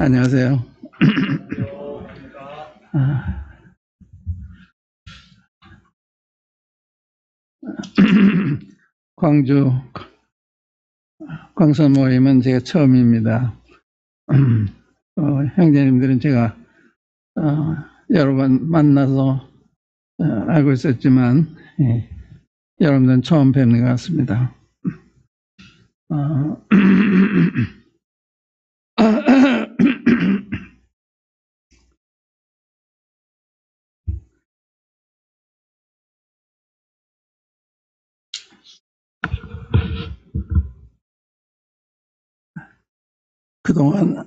안녕하세요. 광주 광선 모임은 제가 처음입니다. 형제님들은 제가 여러 번 만나서 알고 있었지만 여러분들은 처음 뵙는 것 같습니다. 그동안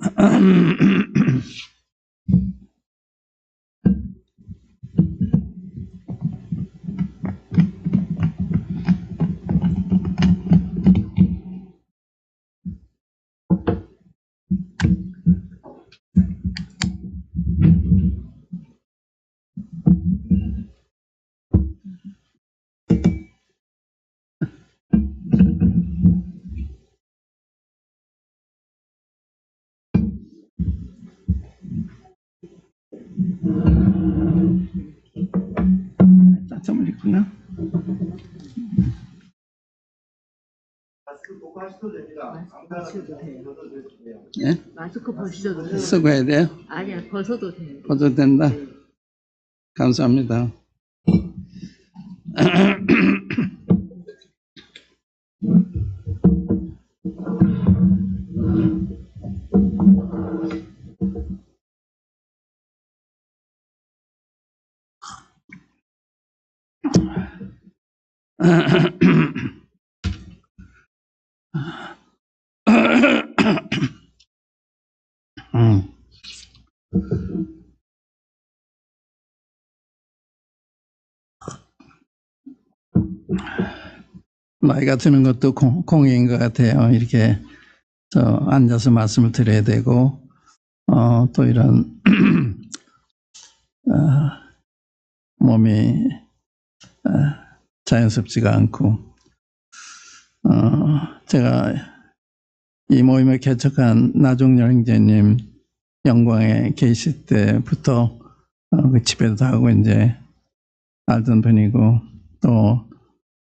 짜증을 있구나. 마스크 벗고 하셔도 됩니다. 벗어도 돼요. 예? 마스크 벗으셔도 돼요. 쓰고 해야 돼요? 아니야, 벗어도 돼요. 벗어도 된다. 감사합니다. 나이가 드는 것도 공익인 것 같아요. 이렇게 앉아서 말씀을 드려야 되고 또 이런 몸이 자연스럽지가 않고 제가 이 모임을 개척한 나종렬 형제님 영광에 계실 때부터 그 집에도 하고 이제 알던 분이고 또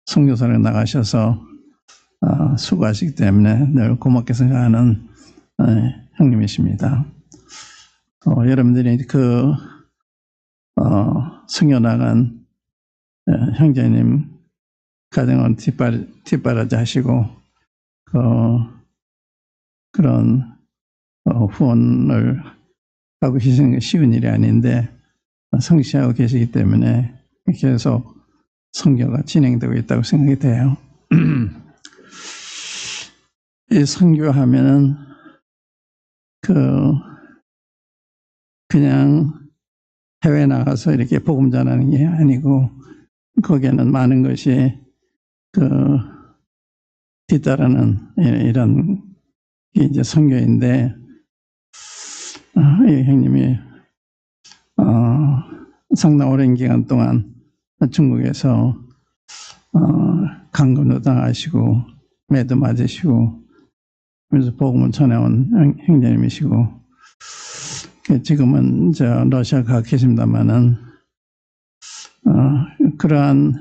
선교사를 나가셔서 수고하시기 때문에 늘 고맙게 생각하는 형님이십니다. 여러분들이 그 승려 나간 형제님 가정을 뒷바라지 하시고 그런 후원을 하고 계시는 게 쉬운 일이 아닌데 성취하고 계시기 때문에 계속 선교가 진행되고 있다고 생각이 돼요. 이 선교하면은 그냥 해외 나가서 이렇게 복음 전하는 게 아니고 거기에는 많은 것이 뒤따르는 이런 게 이제 선교인데 이 형님이 상당 오랜 기간 동안 중국에서 강금도 당하시고 매도 맞으시고 그래서 복음을 전해온 형제님이시고 지금은 러시아 가 계십니다만은 그러한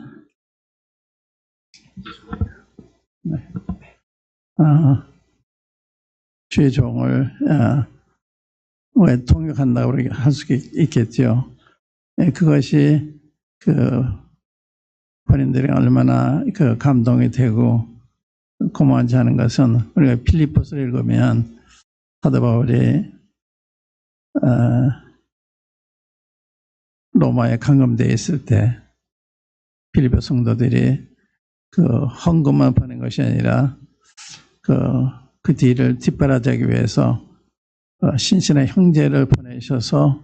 주의 종을 왜 통역한다고 할 수 있겠죠. 그것이 본인들이 얼마나 감동이 되고 고마운지 하는 것은 우리가 필리포스를 읽으면 사도 바울이 로마에 감금되어 있을 때 필리포 성도들이 헌금만 보낸 것이 아니라 그 뒤를 뒷바라지하기 위해서 신신의 형제를 보내셔서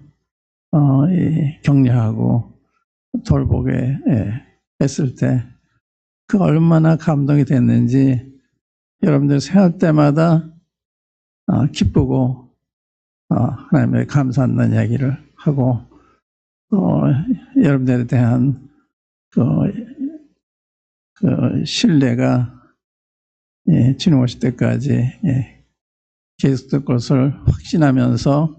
격려하고 돌보게 했을 때 그 얼마나 감동이 됐는지 여러분들 생각할 때마다 기쁘고 하나님께 감사한다는 이야기를 하고 여러분들에 대한 신뢰가 주님 오실 때까지 계속될 것을 확신하면서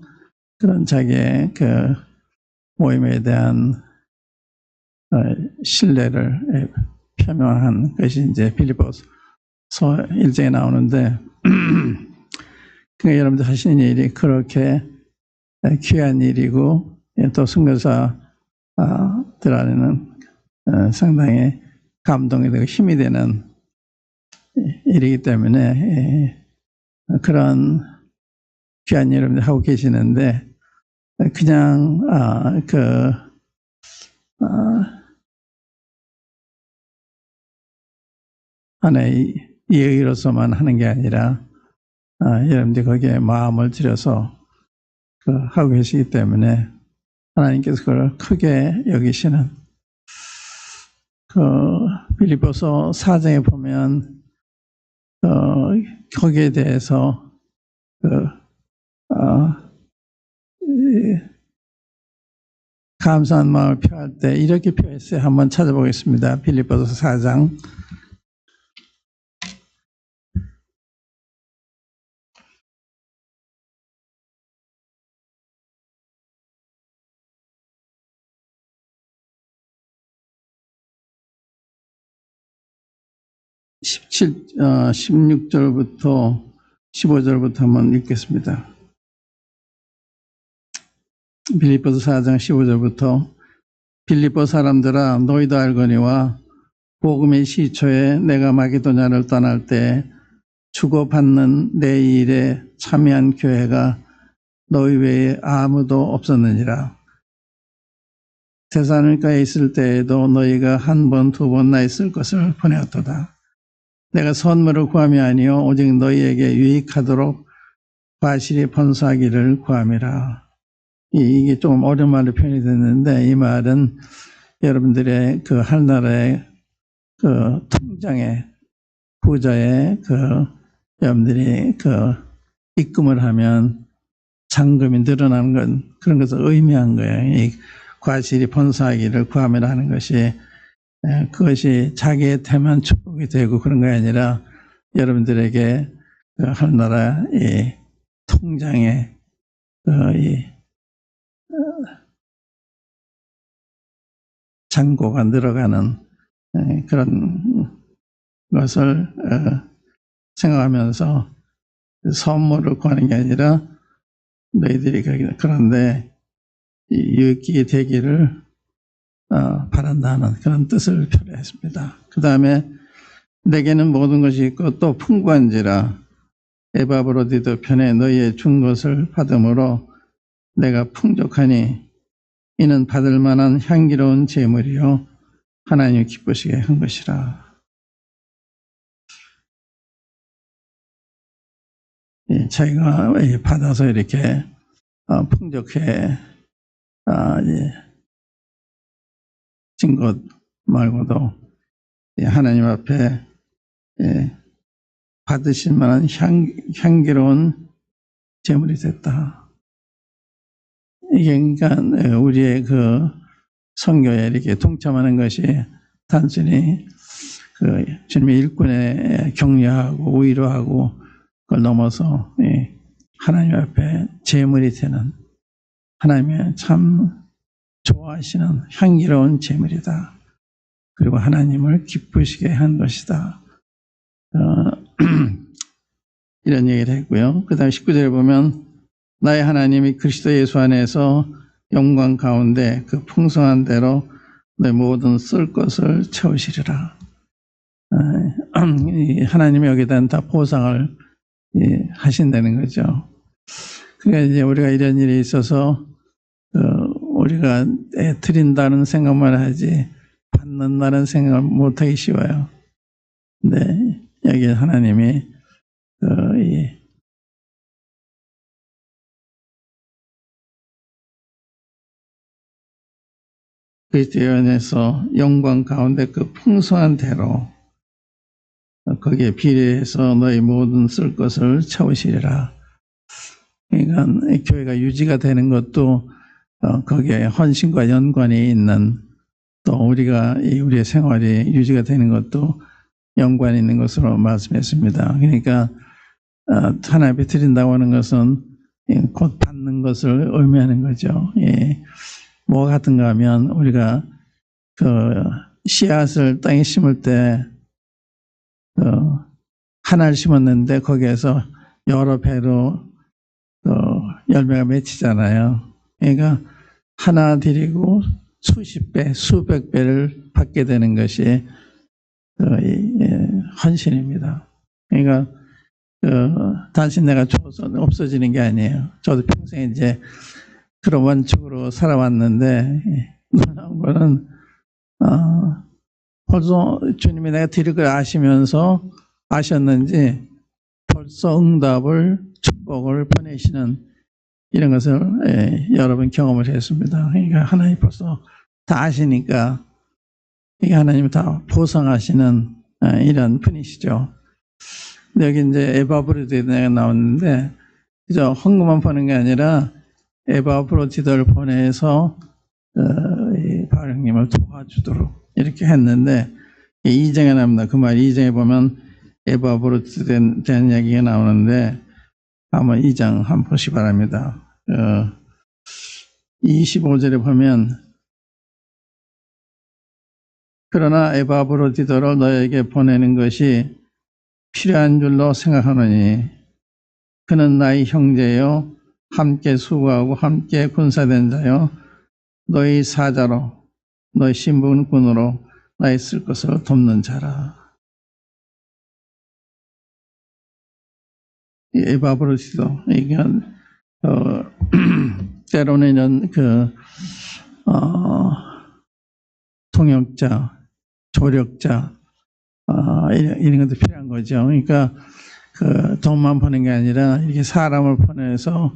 그런 자기의 그 모임에 대한 신뢰를 표명한 것이 이제 빌립보서 1장에 나오는데 그러니까 여러분들 하시는 일이 그렇게 귀한 일이고 또 선교사들한테는 상당히 감동이 되고 힘이 되는 일이기 때문에 그런 귀한 일 여러분들 하고 계시는데 그냥 하나의 예의로서만 하는 게 아니라 여러분들이 거기에 마음을 들여서 하고 계시기 때문에 하나님께서 그걸 크게 여기시는 빌립보서 4장에 보면 거기에 대해서 감사한 마음을 표할 때 이렇게 표했어요. 한번 찾아보겠습니다. 빌립보서 4장 16절부터 15절부터 한번 읽겠습니다. 빌립보서 4장 15절부터 빌립보 사람들아 너희도 알거니와 복음의 시초에 내가 마게도냐를 떠날 때 주고받는 내 일에 참여한 교회가 너희 외에 아무도 없었느니라. 데살로니가에 있을 때에도 너희가 한 번, 두 번 나 있을 것을 보내었도다. 내가 선물을 구함이 아니요 오직 너희에게 유익하도록 과실이 번성하기를 구함이라. 이게 조금 어려운 말로 표현이 됐는데 이 말은 여러분들의 그 하늘나라의 그 통장의 부자의 여러분들이 입금을 하면 잔금이 늘어나는 건 그런 것을 의미한 거예요. 이 과실이 번성하기를 구함이라 하는 것이 그것이 자기의 태만 축복이 되고 그런 게 아니라 여러분들에게 하늘나라 이 통장에 잔고가 늘어가는 그런 것을 생각하면서 선물을 구하는 게 아니라 너희들이 그런데 유익이 되기를 바란다는 그런 뜻을 표현했습니다. 그 다음에 내게는 모든 것이 있고 또 풍부한지라 에바브로디도 편에 너희의 준 것을 받음으로 내가 풍족하니 이는 받을 만한 향기로운 제물이요 하나님 기쁘시게 한 것이라. 자기가 받아서 이렇게 풍족해 진 것 말고도 하나님 앞에 받으실 만한 향기로운 제물이 됐다. 이게 그러니까 우리의 선교에 이렇게 동참하는 것이 단순히 주님의 일꾼에 격려하고 위로하고 그걸 넘어서 하나님 앞에 제물이 되는 하나님의 참 좋아하시는 향기로운 제물이다. 그리고 하나님을 기쁘시게 한 것이다. 이런 얘기를 했고요. 그 다음 19절에 보면 나의 하나님이 그리스도 예수 안에서 영광 가운데 그 풍성한 대로 내 모든 쓸 것을 채우시리라. 하나님이 여기다 다 보상을 하신다는 거죠. 그러니까 이제 우리가 이런 일이 있어서 우리가 드린다는 생각만 하지 받는다는 생각을 못하기 쉬워요. 근데 여기 하나님이 그리스도 안에서 영광 가운데 그 풍성한 대로 거기에 비례해서 너희 모든 쓸 것을 채우시리라. 그러니까 교회가 유지가 되는 것도 거기에 헌신과 연관이 있는 또 우리의 생활이 유지가 되는 것도 연관이 있는 것으로 말씀했습니다. 그러니까 하나님께 드린다고 하는 것은 곧 받는 것을 의미하는 거죠. 예. 뭐가 같은가 하면 우리가 그 씨앗을 땅에 심을 때 하나를 심었는데 거기에서 여러 배로 열매가 맺히잖아요. 그러니까 하나 드리고 수십 배, 수백 배를 받게 되는 것이 헌신입니다. 그러니까 단순히 내가 줘서 없어지는 게 아니에요. 저도 평생 이제 그런 원칙으로 살아왔는데 놀라운 거는 벌써 주님이 내가 드릴 걸 아셨는지 벌써 응답을 축복을 보내시는 이런 것을 여러분 경험을 했습니다. 그러니까 하나님 벌써 다 아시니까 이게 하나님이 다 보상하시는 이런 분이시죠. 근데 여기 이제 에바브로디도가 나오는데 그저 헌금만 보는 게 아니라 에바브로디도를 보내서 바울님을 도와주도록 이렇게 했는데 2장에 나옵니다. 그 말 2장에 보면 에바브로디도에 대한 이야기가 나오는데 한번 2장 한번 보시기 바랍니다. 25절에 보면 그러나 에바브로디도를 너에게 보내는 것이 필요한 줄로 생각하노니 그는 나의 형제요 함께 수고하고 함께 군사된 자요 너희 사자로 너희 신분꾼으로 나의 쓸 것을 돕는 자라. 에바브로디도 이게 때로는 이런 통역자, 조력자 이런 것도 필요한 거죠. 그러니까 돈만 버는 게 아니라 이렇게 사람을 보내서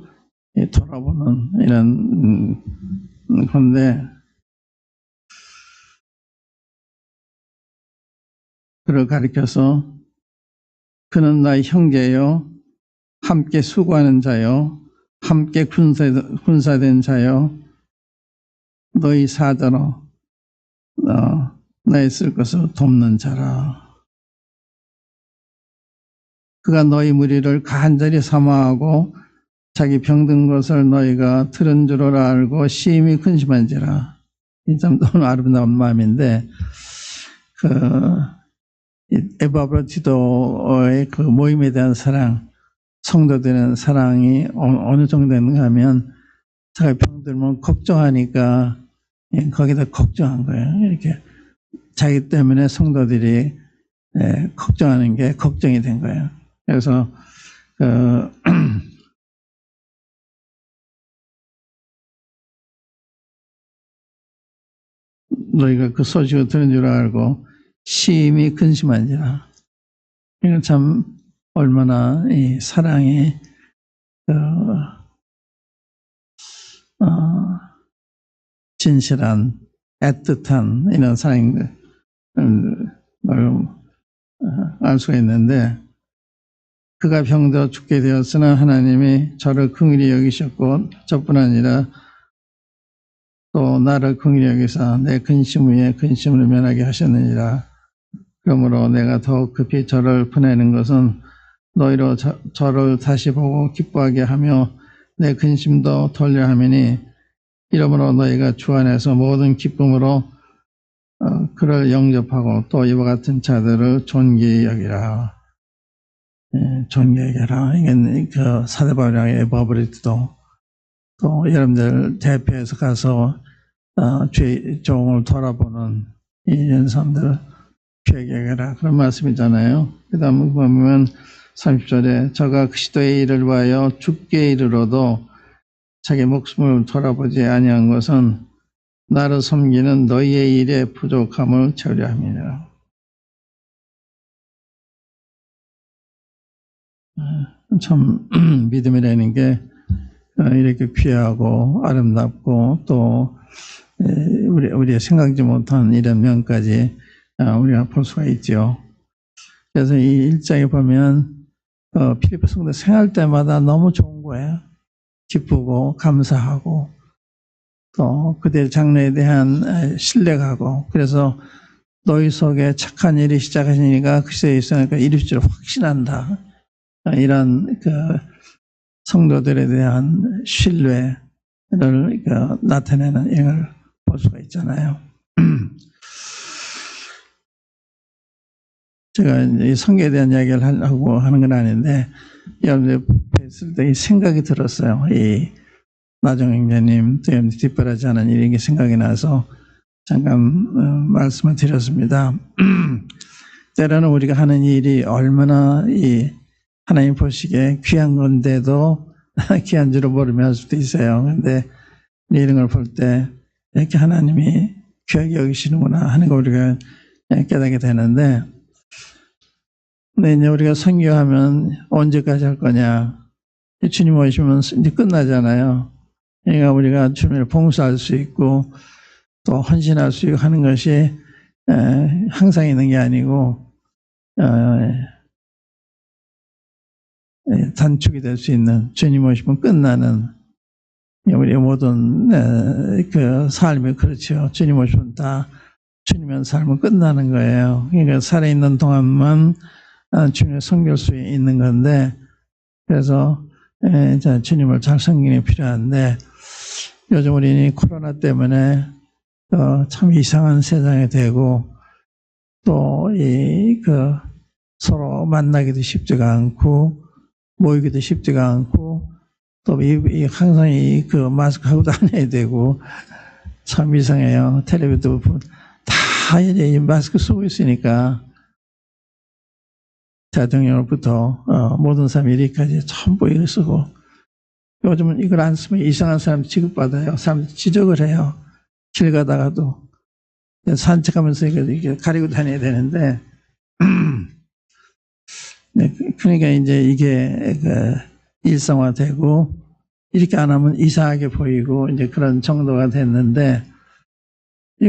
돌아보는 이런 건데 그를 가리켜서 그는 나의 형제요 함께 수고하는 자요 함께 군사된 자요 너희 사자로 나의 쓸 것을 돕는 자라. 그가 너희 무리를 간절히 사모하고 자기 병든 것을 너희가 들은 줄 알고 심히 근심한지라. 이 참 너무 아름다운 마음인데 에바브로디도의 그 모임에 대한 사랑, 성도들의 사랑이 어느 정도 되는가 하면 자기 병들면 걱정하니까 거기다 걱정한 거예요. 이렇게 자기 때문에 성도들이 걱정하는 게 걱정이 된 거예요. 그래서 너희가 그 소식을 들은 줄 알고 심히 근심한지라. 이건 참 얼마나 이 사랑이 진실한 애틋한 이런 사랑을 알 수가 있는데 그가 병들어 죽게 되었으나 하나님이 저를 긍휼히 여기셨고 저뿐 아니라 또 나를 긍휼히 여기사 내 근심 위에 근심을 면하게 하셨느니라. 그러므로 내가 더욱 급히 저를 보내는 것은 너희로 저를 다시 보고 기뻐하게 하며 내 근심도 덜려 함이니 이러므로 너희가 주 안에서 모든 기쁨으로 그를 영접하고 또 이와 같은 자들을 존귀히 여기라. 존귀히 여기라. 이게 그 사도 바울의 에바브로디도 또 여러분들 대표해서 가서 종을 돌아보는 이런 사람들 귀하게 여기라. 그런 말씀이잖아요. 그 다음에 보면 30절에 저가 그리스도의 일을 위하여 죽게 이르러도 자기 목숨을 돌아보지 아니한 것은 나를 섬기는 너희의 일의 부족함을 채우려 함이니라. 참 믿음이라는 게 이렇게 귀하고 아름답고 또 우리가 생각지 못한 이런 면까지 우리가 볼 수가 있죠. 그래서 이 1장에 보면 필리포 성도 생활 때마다 너무 좋은 거예요. 기쁘고 감사하고 또 그들의 장래에 대한 신뢰하고 그래서 너희 속에 착한 일이 시작하시니까 그리스도에 있으니까 이루실 줄 확신한다. 이런 그 성도들에 대한 신뢰를 나타내는 행을 볼 수가 있잖아요. 제가 이 성경에 대한 이야기를 하려고 하는 건 아닌데, 여러분들 뵀을 때 이 생각이 들었어요. 이 나정행자님 때문에 뒷바라지 하는 일이 생각이 나서 잠깐 말씀을 드렸습니다. 때로는 우리가 하는 일이 얼마나 이 하나님 보시기에 귀한 건데도 귀한 줄을 모르며 할 수도 있어요. 근데 이런 걸 볼 때 이렇게 하나님이 귀하게 여기시는구나 하는 거 우리가 깨닫게 되는데, 근데 이제 우리가 선교하면 언제까지 할 거냐? 주님 오시면 이제 끝나잖아요. 그러니까 우리가 주님을 봉사할 수 있고 또 헌신할 수 있고 하는 것이 항상 있는 게 아니고 단축이 될 수 있는, 주님 오시면 끝나는 우리의 모든 그 삶이 그렇죠. 주님 오시면 다 주님의 삶은 끝나는 거예요. 그러니까 살아있는 동안만 주님의 섬길 수 있는 건데, 그래서 주님을 잘 섬기는 게 필요한데, 요즘 우리는 코로나 때문에 참 이상한 세상이 되고, 또 서로 만나기도 쉽지가 않고 모이기도 쉽지가 않고, 또 항상 마스크 하고 다녀야 되고 참 이상해요. 텔레비도 보면 다 이제 이 마스크 쓰고 있으니까 대통령으로부터 모든 사람이 이리까지 전부 이걸 쓰고, 요즘은 이걸 안 쓰면 이상한 사람 취급받아요. 사람 지적을 해요. 길 가다가도 산책하면서 이게 가리고 다녀야 되는데 네, 그러니까 이제 이게 일상화되고 이렇게 안 하면 이상하게 보이고 이제 그런 정도가 됐는데,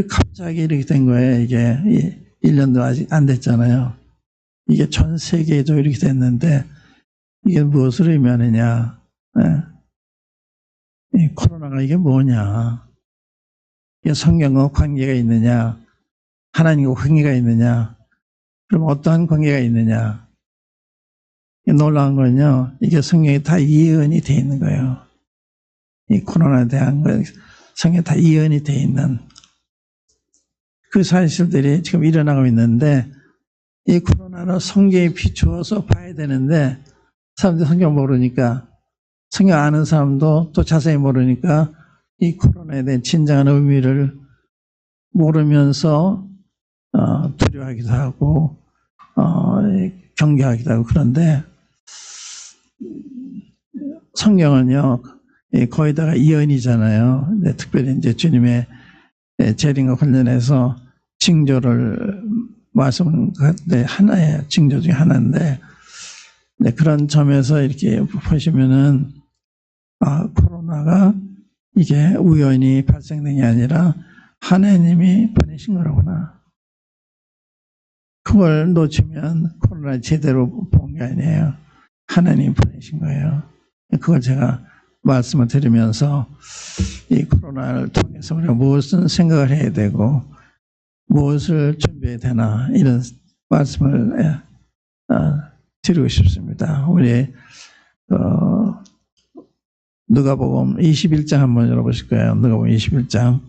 갑자기 이렇게 된 거예요. 이게 1년도 아직 안 됐잖아요. 이게 전 세계에도 이렇게 됐는데, 이게 무엇을 의미하느냐? 이 코로나가 이게 뭐냐? 이게 성경과 관계가 있느냐? 하나님과 관계가 있느냐? 그럼 어떠한 관계가 있느냐? 놀라운 건요, 이게 성경에 다 이언이 돼 있는 거예요. 이 코로나에 대한 거 성경에 다 이언이 돼 있는 그 사실들이 지금 일어나고 있는데, 이 코로나를 성경에 비추어서 봐야 되는데 사람들이 성경 모르니까, 성경 아는 사람도 또 자세히 모르니까 이 코로나에 대한 진정한 의미를 모르면서 두려워하기도 하고 경계하기도 하고. 그런데 성경은요 거의 다가 이언이잖아요. 특별히 이제 주님의 재림과 관련해서 징조를 말씀하는데 하나예요. 징조 중에 하나인데, 그런 점에서 이렇게 보시면은 코로나가 이게 우연히 발생된 게 아니라 하나님이 보내신 거라구나. 그걸 놓치면 코로나 제대로 본 게 아니에요. 하나님이 보내신 거예요. 그걸 제가 말씀을 드리면서 이 코로나를 통해서 우리가 무엇을 생각을 해야 되고 무엇을 준비해야 되나, 이런 말씀을 드리고 싶습니다. 우리 누가복음 21장 한번 열어보실 거예요. 누가복음 21장.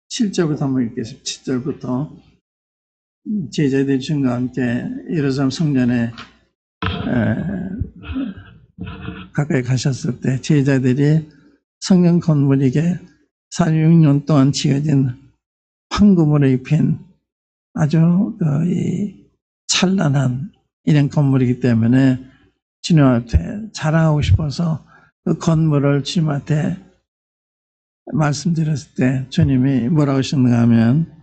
칠 7절부터 한번 읽겠습니다. 7절부터. 제자들이 주님과 함께 예루살렘 성전에 가까이 가셨을 때, 제자들이 성전 건물이게 46년 동안 지어진 황금으로 입힌 아주 찬란한 이런 건물이기 때문에 주님 앞에 자랑하고 싶어서 그 건물을 주님한테 말씀드렸을 때 주님이 뭐라고 하셨는가 하면,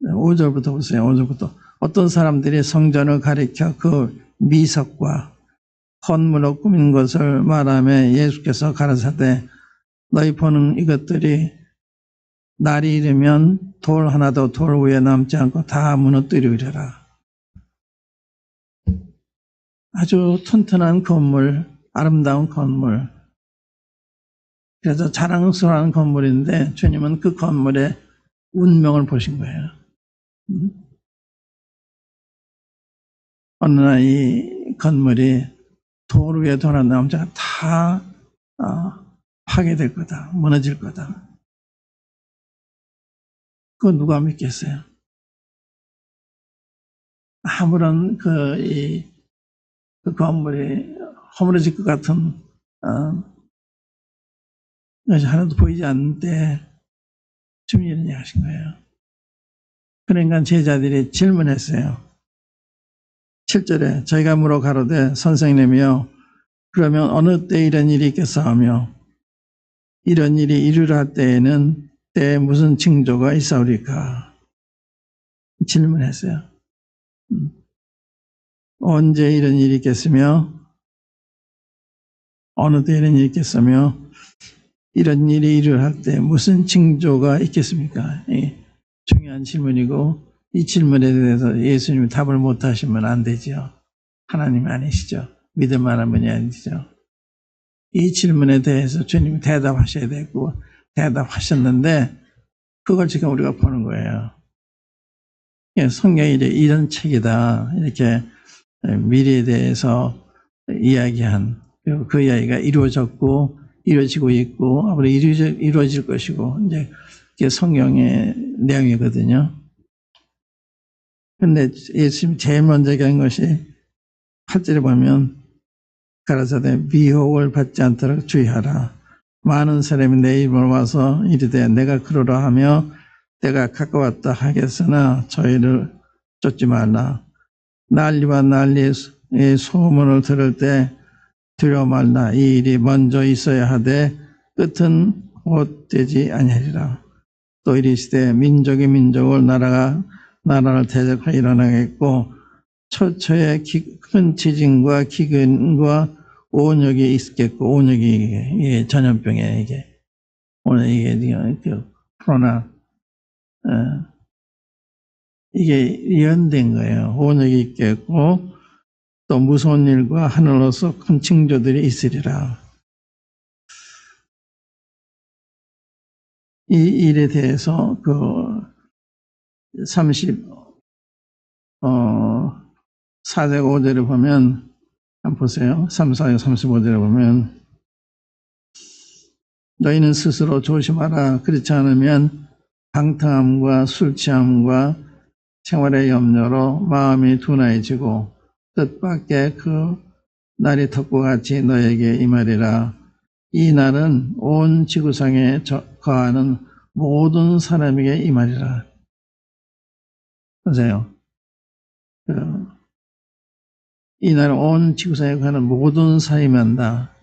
5절부터 보세요. 5절부터. 어떤 사람들이 성전을 가리켜 그 미석과 헌물로 꾸민 것을 말하며 예수께서 가라사대 너희 보는 이것들이 날이 이르면 돌 하나도 돌 위에 남지 않고 다 무너뜨리리라. 아주 튼튼한 건물, 아름다운 건물. 그래서 자랑스러운 건물인데 주님은 그 건물의 운명을 보신 거예요. 어느 날 이 건물이 돌 위에 돌아 남지 않고 다 파괴될 거다. 무너질 거다. 그거 누가 믿겠어요? 아무런 그 건물이 허물어질 것 같은 것이 하나도 보이지 않는데 주님이 이런 얘기 하신 거예요. 그러니까 제자들이 질문했어요. 7절에 저희가 물어 가로되 선생님이여 그러면 어느 때 이런 일이 있겠사하며 이런 일이 이르라 때에는 때에 무슨 징조가 있사오리까? 질문했어요. 언제 이런 일이 있겠으며 어느 때 이런 일이 있겠으며 이런 일이 이르할 때 무슨 징조가 있겠습니까? 중요한 질문이고 이 질문에 대해서 예수님이 답을 못하시면 안 되죠. 하나님이 아니시죠. 믿을 만한 분이 아니시죠. 이 질문에 대해서 주님이 대답하셔야 되고 대답하셨는데 그걸 지금 우리가 보는 거예요. 성경이 이런 책이다. 이렇게 미래에 대해서 이야기한 그 이야기가 이루어졌고 이루어지고 있고 앞으로 이루어질 것이고 이제 그게 성경의 내용이거든요. 근데 예수님이 제일 먼저 한 것이 8절에 보면 가라사대 미혹을 받지 않도록 주의하라. 많은 사람이 내 이름으로 와서 이르되 내가 그러라 하며 내가 가까웠다 하겠으나 저희를 쫓지 말라. 난리와 난리의 소문을 들을 때 두려워 말라. 이 일이 먼저 있어야 하되 끝은 곧 되지 아니하리라. 또 이르시되 민족이 민족을 나라가 나라를 대적하여 일어나겠고 처처에 큰 지진과 기근과 온역이 있겠고 온역이 이게 전염병에 오늘 이게 코로나 이게 예언된 거예요. 온역이 있겠고 또 무서운 일과 하늘로서 큰 징조들이 있으리라. 이 일에 대해서 그 4장 5절에 보면 한번 보세요. 4장 35절에 보면 너희는 스스로 조심하라. 그렇지 않으면 방탕함과 술 취함과 생활의 염려로 마음이 둔해지고 뜻밖의 그 날이 턱과 같이 너에게 임하리라. 이 날은 온 지구상에 거하는 모든 사람에게 임하리라. 보세요. 이 날은 온 지구상에 거하는 모든 사람이 한다.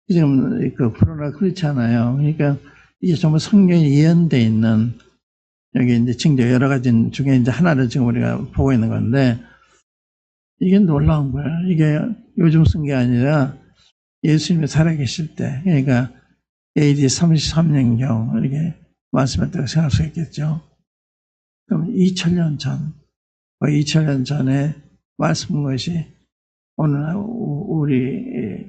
지금 그 코로나 그렇지 않아요. 그러니까 이게 정말 성경에 예언되어 있는 여기 이제 징조 여러 가지 중에 이제 하나를 지금 우리가 보고 있는 건데 이게 놀라운 거예요. 이게 요즘 쓴 게 아니라 예수님이 살아계실 때, 그러니까 AD 33년경 이렇게 말씀했다고 생각할 수 있겠죠. 그럼 2000년 전, 2000년 전에 말씀한 것이 오늘 우리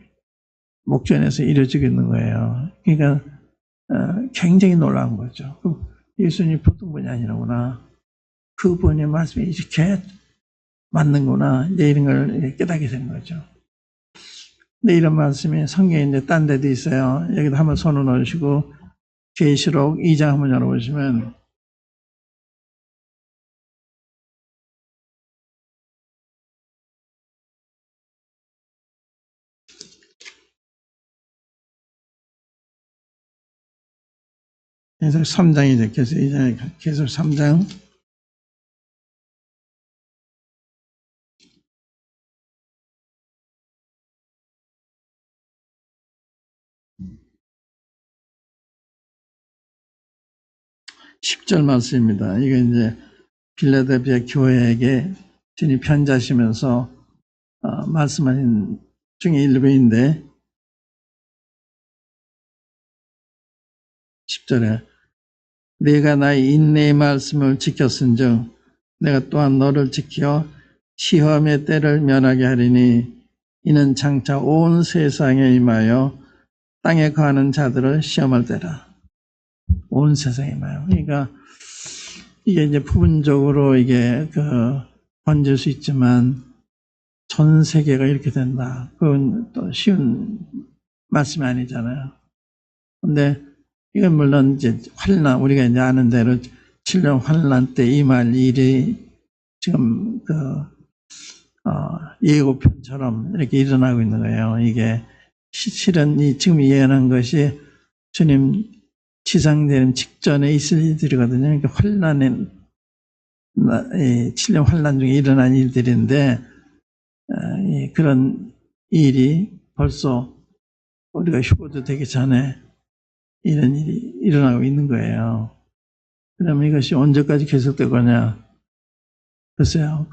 목전에서 이루어지고 있는 거예요. 그러니까 굉장히 놀라운 거죠. 예수님이 보통 분이 아니라구나. 그분의 말씀이 이렇게 맞는구나. 이제 이런 걸 깨닫게 되는 거죠. 근데 이런 말씀이 성경에 이제 딴 데도 있어요. 여기도 한번 손을 넣으시고 계시록 2장 한번 열어보시면 계속 3장이죠. 계속 3장. (10절) 말씀입니다. 이게 이제 빌라델피아 교회에게 주님 편지하시면서 말씀하신 중에 일부인데 10절에 내가 나의 인내의 말씀을 지켰은즉 내가 또한 너를 지켜 시험의 때를 면하게 하리니 이는 장차 온 세상에 임하여 땅에 거하는 자들을 시험할 때라. 온 세상에 임하여. 그러니까 이게 이제 부분적으로 이게 번질 수 있지만 전 세계가 이렇게 된다. 그건 또 쉬운 말씀이 아니잖아요. 근데 이건 물론 이제 환란, 우리가 이제 아는 대로 7년 환란 때 임할 일이 지금 예고편처럼 이렇게 일어나고 있는 거예요. 이게 실은 지금 예언한 것이 주님 지상되는 직전에 있을 일들이거든요. 그러니까 환란의 7년 환란 중에 일어난 일들인데 그런 일이 벌써 우리가 휴거도 되기 전에 이런 일이 일어나고 있는 거예요. 그러면 이것이 언제까지 계속될 거냐? 글쎄요,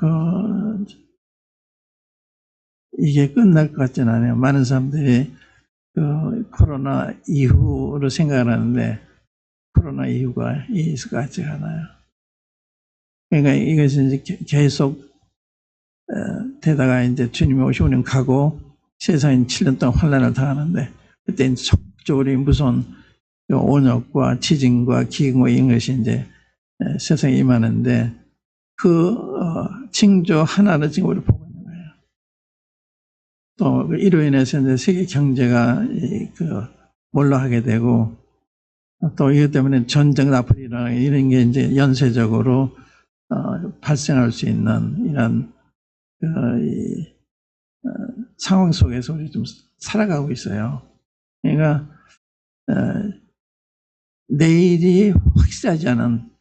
이게 끝날 것 같지는 않아요. 많은 사람들이 코로나 이후로 생각을 하는데 코로나 이후가 있을 것 같지가 않아요. 그러니까 이것은 이제 계속 되다가 이제 주님이 오시면 가고 세상이 7년 동안 환란을 당하는데 그때 이제 적극적으로 무서운 온역과 지진과 기근과 이런 것이 이제 세상에 임하는데 징조 하나를 지금 우리 보고 있는 거예요. 또 이로 인해서 이제 세계 경제가 몰락하게 되고 또 이것 때문에 전쟁 나쁜 일어나고 이런 게 이제 연쇄적으로 발생할 수 있는 이런 상황 속에서 우리 좀 살아가고 있어요. 그러니까 내일이 확실하지 않은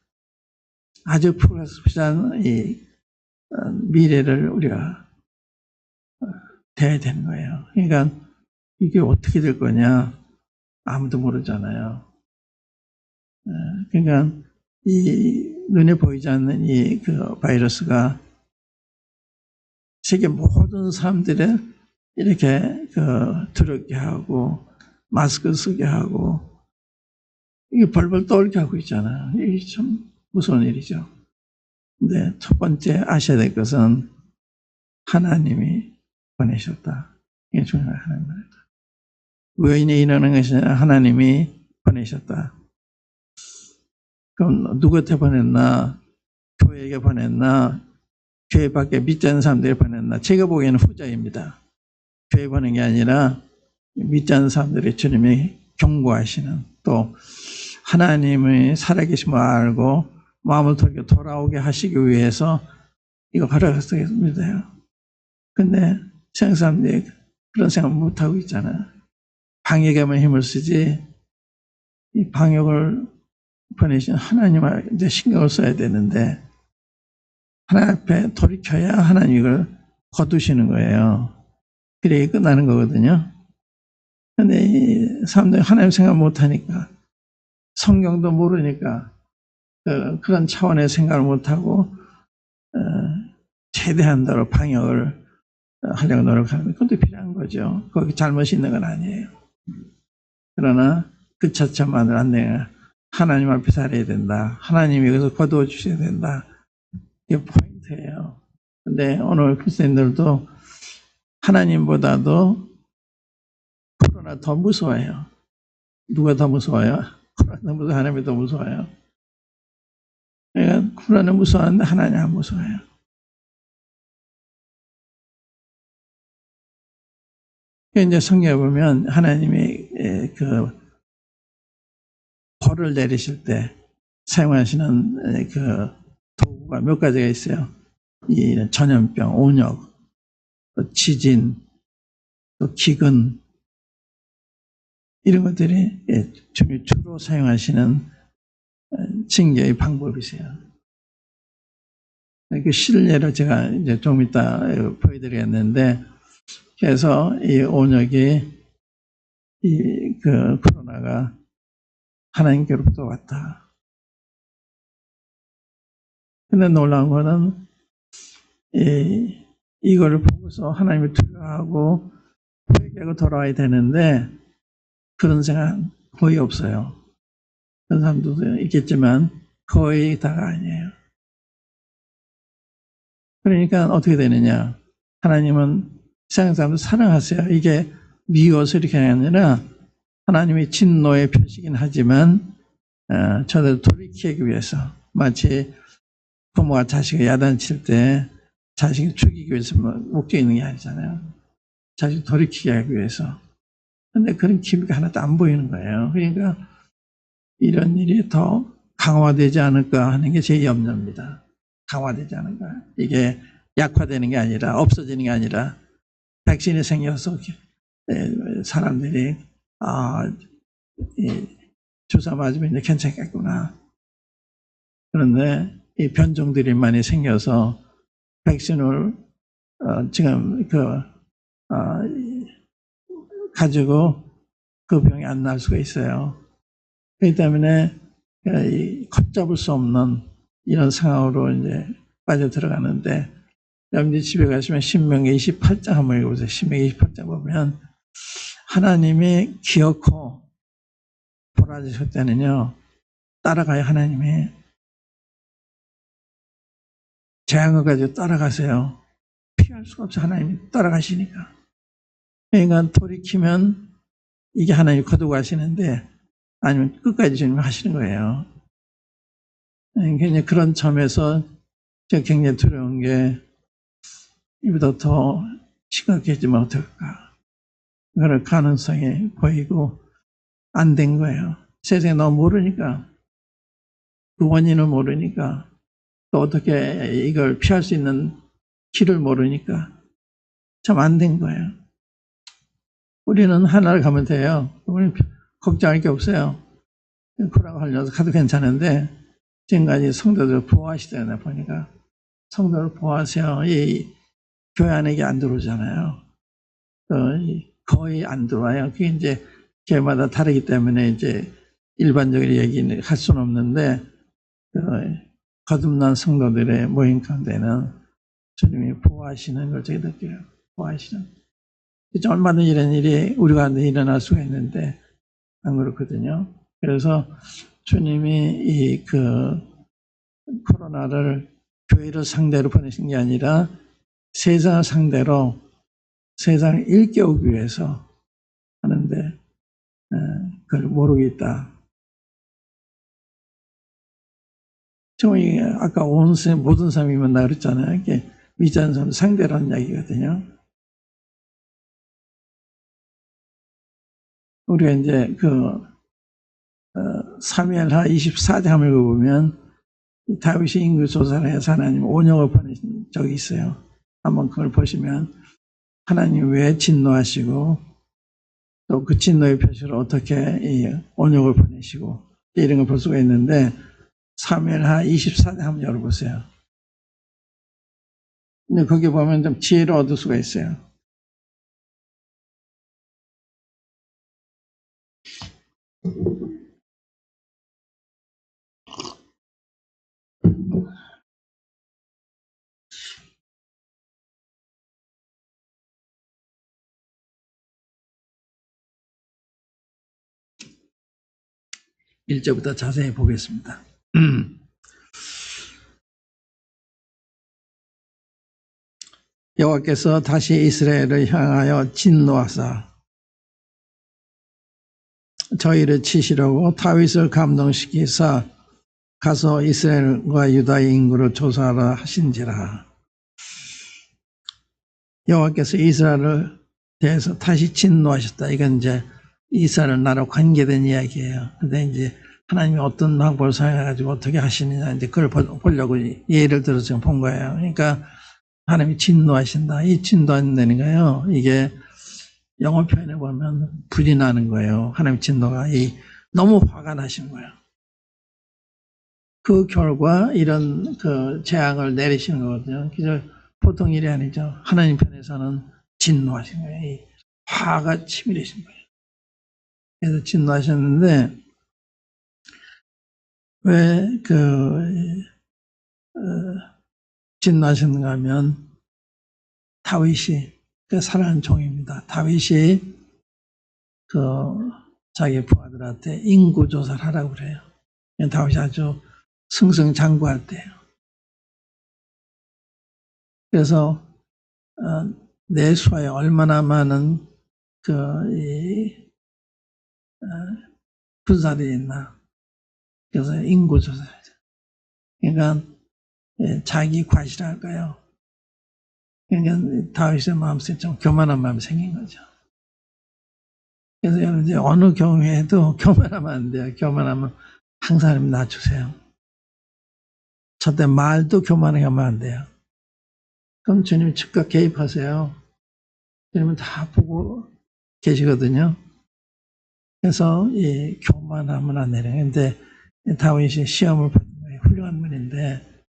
아주 불확실한 이 미래를 우리가 대해야 되는 거예요. 그러니까 이게 어떻게 될 거냐 아무도 모르잖아요. 그러니까 이 눈에 보이지 않는 이 바이러스가 세계 모든 사람들을 이렇게 두렵게 하고 마스크 쓰게 하고 이게 벌벌 떨게 하고 있잖아요. 이게 참 무서운 일이죠. 근데 첫 번째 아셔야 될 것은 하나님이 보내셨다. 이게 중요한 하나님 말이다. 의인이 일어나는 것이 하나님이 보내셨다. 그럼 누구한테 보냈나? 교회에게 보냈나? 교회 밖에 믿지 않는 사람들에게 보냈나? 제가 보기에는 후자입니다. 교회 보낸 게 아니라 믿지 않는 사람들의 주님이 경고하시는 또 하나님의 살아계심을 알고 마음을 돌아오게 하시기 위해서 이거 허락했습니다. 근데 세상 사람들이 그런 생각 못하고 있잖아요. 방역에만 힘을 쓰지 이 방역을 보내신 하나님을 이제 신경을 써야 되는데 하나님 앞에 돌이켜야 하나님 이걸 거두시는 거예요. 그래야 끝나는 거거든요. 근데 이 사람들이 하나님 생각 못하니까 성경도 모르니까 그런 차원의 생각을 못하고 최대한 대로 방역을 하려고 노력하는 것, 그것도 필요한 거죠. 거기 잘못이 있는 건 아니에요. 그러나 그 자체만으로 안 돼요. 하나님 앞에 살아야 된다. 하나님이 여기서 거두어 주셔야 된다. 이게 포인트예요. 근데 오늘 크리스천들도 하나님보다도 코로나 더 무서워요. 누가 더 무서워요? 코로나 무서워, 하나님이 더 무서워요. 그러니까 코로나 무서워하는데 하나님 안 무서워요. 이제 성경에 보면 하나님이 벌을 내리실 때 사용하시는 도구가 몇 가지가 있어요. 이 전염병, 온역, 또 지진, 또 기근 이런 것들이 주로 사용하시는 징계의 방법이세요. 그 실례로 제가 이제 좀 이따 보여드리겠는데, 그래서 이 온역이 코로나가 하나님께로부터 왔다. 근데 놀라운 거는 이걸 보고서 하나님을 두려워하고 회개하고 돌아와야 되는데 그런 생각 거의 없어요. 그런 사람도 있겠지만 거의 다가 아니에요. 그러니까 어떻게 되느냐. 하나님은 세상 사람들 사랑하세요. 이게 미워서 이렇게 아니라 하나님의 진노의 표시긴 하지만 저들 돌이키기 위해서 마치 부모가 자식을 야단칠 때 자식을 죽이기 위해서 묶여 있는 게 아니잖아요. 자식 돌이키게 하기 위해서. 근데 그런 기미가 하나도 안 보이는 거예요. 그러니까 이런 일이 더 강화되지 않을까 하는 게 제 염려입니다. 강화되지 않을까. 이게 약화되는 게 아니라 없어지는 게 아니라 백신이 생겨서 사람들이 주사 맞으면 이제 괜찮겠구나. 그런데 이 변종들이 많이 생겨서 백신을 지금 가지고 그 병이 안 날 수가 있어요. 그렇기 때문에 걷잡을 수 없는 이런 상황으로 이제 빠져 들어가는데, 여러분들 집에 가시면 신명기 28장 한번 읽어보세요. 신명기 28장 보면 하나님이 기어코 돌아주실 때는요, 따라가요. 하나님이 재앙을 가지고 따라가세요. 피할 수가 없어. 하나님이 따라가시니까. 그러니까 돌이키면 이게 하나님이 거두고 가시는데 아니면 끝까지 주님이 하시는 거예요. 그러니까 그런 점에서 제가 굉장히 두려운 게 이보다 더 심각해지면 어떨까. 그럴 가능성이 보이고 안 된 거예요. 세상에 너무 모르니까, 그 원인을 모르니까, 또 어떻게 이걸 피할 수 있는 길을 모르니까 참 안 된 거예요. 우리는 하나를 가면 돼요. 우리는 걱정할 게 없어요. 코로나 걸려서 가도 괜찮은데 지금까지 성도들 보호하시잖아요. 보니까 성도를 보호하세요. 이 교회 안에 이게 안 들어오잖아요. 거의 안 들어와요. 그게 이제 교회마다 다르기 때문에 이제 일반적으로 얘기는 할 수는 없는데, 거듭난 성도들의 모임 가운데는 주님이 보호하시는 걸 저희 느껴요. 보호하시는. 얼마든지 이런 일이 우리 가운데 일어날 수가 있는데 안 그렇거든요. 그래서 주님이 코로나를 교회를 상대로 보내신 게 아니라 세상을 상대로 세상을 일깨우기 위해서 하는데 그걸 모르고 있다. 정말 아까 모든 사람이 만나 그랬잖아요. 이게 위대한 사람 상대로 한 이야기거든요. 우리가 이제 사무엘하 24장을 읽어보면 다윗이 인구 조사를 해서 하나님 온영을 보내신 적이 있어요. 한번 그걸 보시면 하나님 왜 진노하시고 또 그 진노의 표시로 어떻게 온영을 보내시고 이런 걸 볼 수가 있는데, 사무엘하 24장 한번 열어보세요. 근데 거기 보면 좀 지혜를 얻을 수가 있어요. 일절부터 자세히 보겠습니다. 여호와께서 다시 이스라엘을 향하여 진노하사 저희를 치시려고 다윗을 감동시키사 가서 이스라엘과 유다의 인구를 조사하라 하신지라. 여호와께서 이스라엘을 대해서 다시 진노하셨다. 이건 이제 이스라엘 나라와 관계된 이야기예요. 근데 이제 하나님이 어떤 방법을 사용해가지고 어떻게 하시느냐, 이제 그걸 보려고 예를 들어서 지금 본 거예요. 그러니까 하나님이 진노하신다. 이 진노한다는 거예요. 이게 영어 표현에 보면 불이 나는 거예요. 하나님 진노가 너무 화가 나신 거예요. 그 결과 이런 재앙을 내리시는 거거든요. 그래서 보통 일이 아니죠. 하나님 편에서는 진노하신 거예요. 화가 치밀으신 거예요. 그래서 진노하셨는데, 왜 진노하셨는가 하면 다윗이 그 사랑하는 종입니다. 다윗이 그 자기 부하들한테 인구 조사를 하라고 그래요. 다윗이 아주 승승장구할 때예요. 그래서 내 수하에 얼마나 많은 군사들이 있나. 그래서 인구 조사하죠. 그러니까 자기 과시랄까요. 그러니까 다윗의 마음속에 좀 교만한 마음이 생긴 거죠. 그래서 여러분 이제 어느 경우에도 교만하면 안 돼요. 교만하면 항상 낮추세요. 저때 말도 교만하게 하면 안 돼요. 그럼 주님 즉각 개입하세요. 주님은 다 보고 계시거든요. 그래서 이 교만하면 안 되는. 근데 다윗이 시험을 받는 거예요. 훌륭한 분인데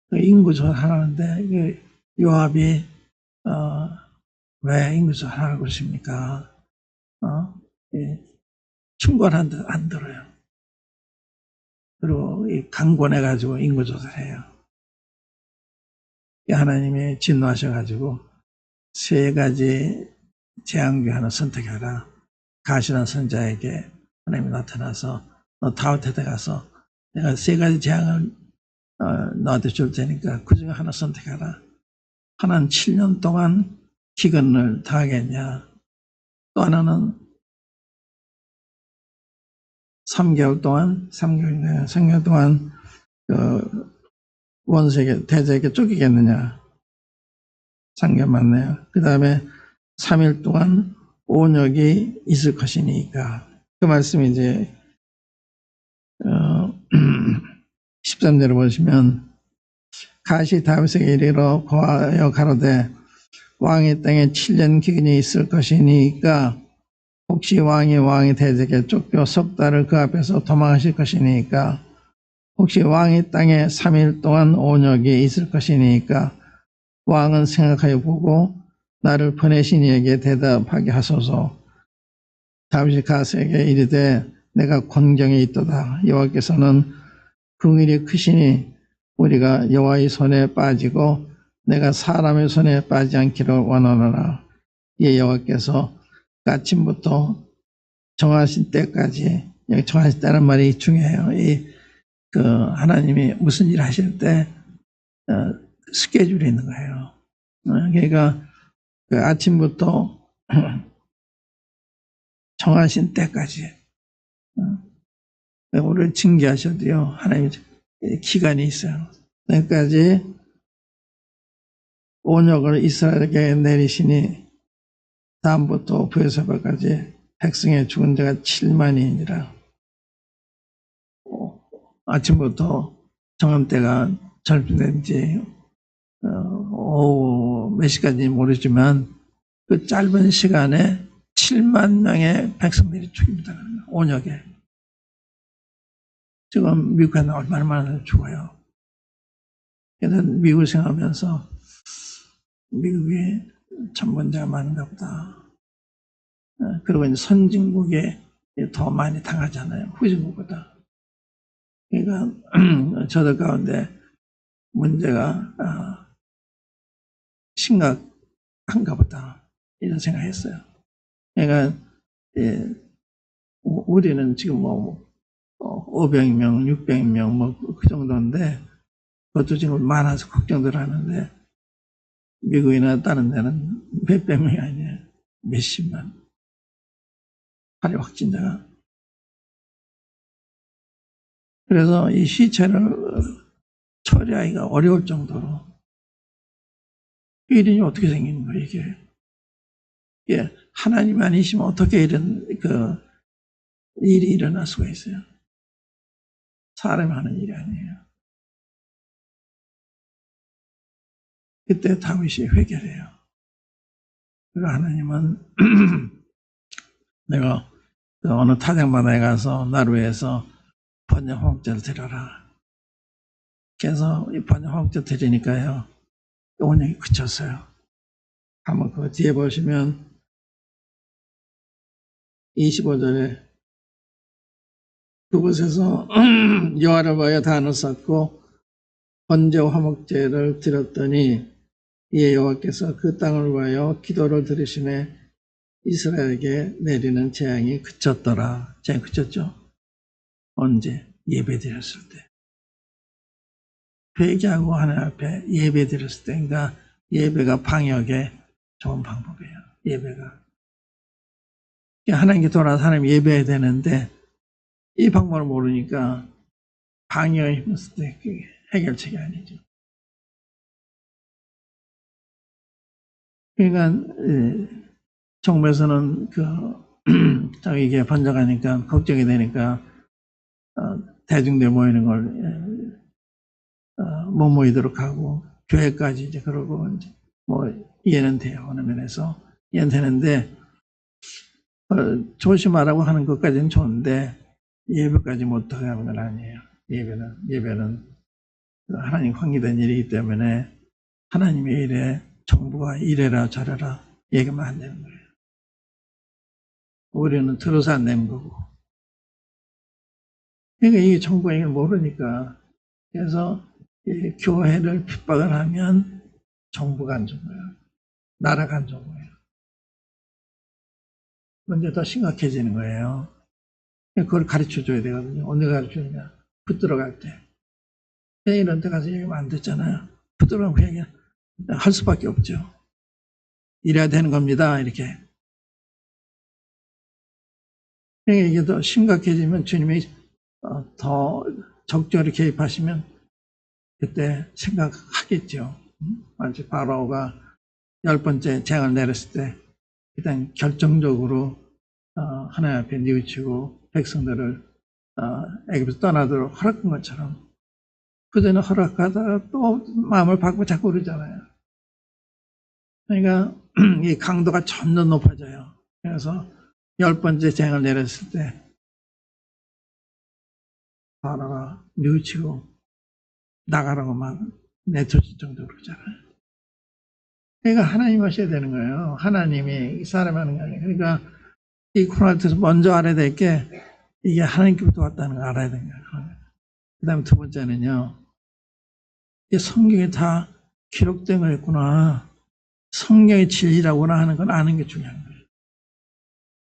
그 인구 조사하는데 요압이 왜 인구 조사하라고 그러십니까? 충고를 안 들어요. 그리고 강권해가지고 인구 조사를 해요. 하나님이 진노하셔가지고 세 가지 재앙 중 하나 선택하라. 가시란 선자에게 하나님이 나타나서 너 다윗한테 가서 내가 세 가지 재앙을 너한테 줄 테니까 그 중에 하나 선택하라. 하나는 7년 동안 기근을 당하겠냐. 또 하나는 3개월 동안 원수에게 대적에게 쫓기겠느냐. 3개월 맞네요. 그 다음에 3일 동안 온역이 있을 것이니까. 그 말씀이 이제 13절을 보시면 가시 다윗에게 이르러 고하여 가로되 왕의 땅에 7년 기근이 있을 것이니까 혹시 왕의 대적에 쫓겨 석 달을 그 앞에서 도망하실 것이니까 혹시 왕의 땅에 3일 동안 온역이 있을 것이니까 왕은 생각하여 보고 나를 보내신 이에게 대답하게 하소서. 다윗이 가세에게 이르되 내가 곤경에 있도다. 여호와께서는 긍휼이 크시니 우리가 여호와의 손에 빠지고 내가 사람의 손에 빠지지 않기를 원하노라. 이에 여호와께서 아침부터 정하신 때까지, 여기 정하신 때라는 말이 중요해요. 하나님이 무슨 일 하실 때 스케줄이 있는 거예요. 그러니까 아침부터 정하신 때까지 우리를 징계하셔도요. 하나님 기간이 있어요. 때까지 온역을 이스라엘에게 내리시니 다음부터 부에서바까지 백성의 죽은 자가 7만이니라. 아침부터 정한 때가 절편된지 오후 몇 시까지 모르지만 그 짧은 시간에 7만 명의 백성들이 죽입니다. 온역에. 지금 미국에는 얼마나 많이 죽어요. 그래서 미국을 생각하면서 미국이 천번제가 많은가 보다. 그리고 이제 선진국에 더 많이 당하잖아요. 후진국보다. 그러니까 저들 가운데 문제가 심각한가 보다. 이런 생각했어요. 그러니까 우리는 지금 500명, 600명 그 정도인데 그것도 지금 많아서 걱정들 하는데 미국이나 다른 데는 몇백 명이 아니에요. 몇십만. 발의 확진자가. 그래서 이 시체를 처리하기가 어려울 정도로 일이 어떻게 생기는 거예요, 이게. 예, 하나님 아니시면 어떻게 이런 일이 일어날 수가 있어요. 사람이 하는 일이 아니에요. 그때 다윗이 회개해요. 그러니까 하나님은 내가 어느 타작마당에 가서 나를 위해서 번역 화목제를 드려라. 그래서 이 번역 화목제 드리니까요. 온역이 그쳤어요. 한번 그 뒤에 보시면 25절에 그곳에서 여호와를 보여 단을 쌓고 번제 화목제를 드렸더니 이에 여호와께서 그 땅을 위하여 기도를 들으시매 이스라엘에게 내리는 재앙이 그쳤더라. 재앙이 그쳤죠? 언제? 예배 드렸을 때. 회개하고 하나님 앞에 예배 드렸을 때. 그러니까 예배가 방역의 좋은 방법이에요. 예배가. 하나님께 돌아서 하나님 예배해야 되는데 이 방법을 모르니까 방역에 힘쓸 때 그게 해결책이 아니죠. 그러니까 정부에서는 이게 번져가니까 걱정이 되니까 대중들 모이는 걸 못 모이도록 하고 교회까지 이제 그러고 이제 뭐 이해는 돼요. 어느 면에서 이해는 되는데 조심하라고 하는 것까지는 좋은데 예배까지 못하게 하는 건 아니에요. 예배는 하나님 관계된 일이기 때문에 하나님의 일에 정부가 이래라 저래라 얘기하면 안 되는 거예요. 우리는 들어서 안 되는 거고. 그러니까 이게 정부가 이걸 모르니까. 그래서 이 교회를 핍박을 하면 정부가 안 좋은 거예요. 나라가 안 좋은 거예요. 문제 더 심각해지는 거예요. 그걸 가르쳐 줘야 되거든요. 언제 가르쳐 주냐? 붙들어 갈 때. 이런 데 가서 얘기하면 안 됐잖아요. 붙들어 가고 얘기할 수밖에 없죠. 이래야 되는 겁니다. 이렇게. 이게 더 심각해지면 주님이 더 적절히 개입하시면 그때 생각하겠죠. 마치 바로가 10번째 재앙을 내렸을 때 일단 결정적으로 하나님 앞에 뉘우치고 백성들을 애굽에서 떠나도록 허락한 것처럼 그전에 허락하다가 또 마음을 바꾸고 자꾸 그러잖아요. 그러니까 이 강도가 점점 높아져요. 그래서 10번째 재앙을 내렸을 때 바로가 뉘우치고 나가라고 막 내쫓을 정도로 그러잖아요. 그러니까 하나님 하셔야 되는 거예요. 하나님이 이 사람 하는 게 아니에요. 그러니까 이 코로나에서 먼저 알아야 될 게 이게 하나님께부터 왔다는 걸 알아야 되는 거예요. 그 다음에 두 번째는요. 이 성경에 다 기록된 거였구나. 성경의 진리라고나 하는 건 아는 게 중요한 거예요.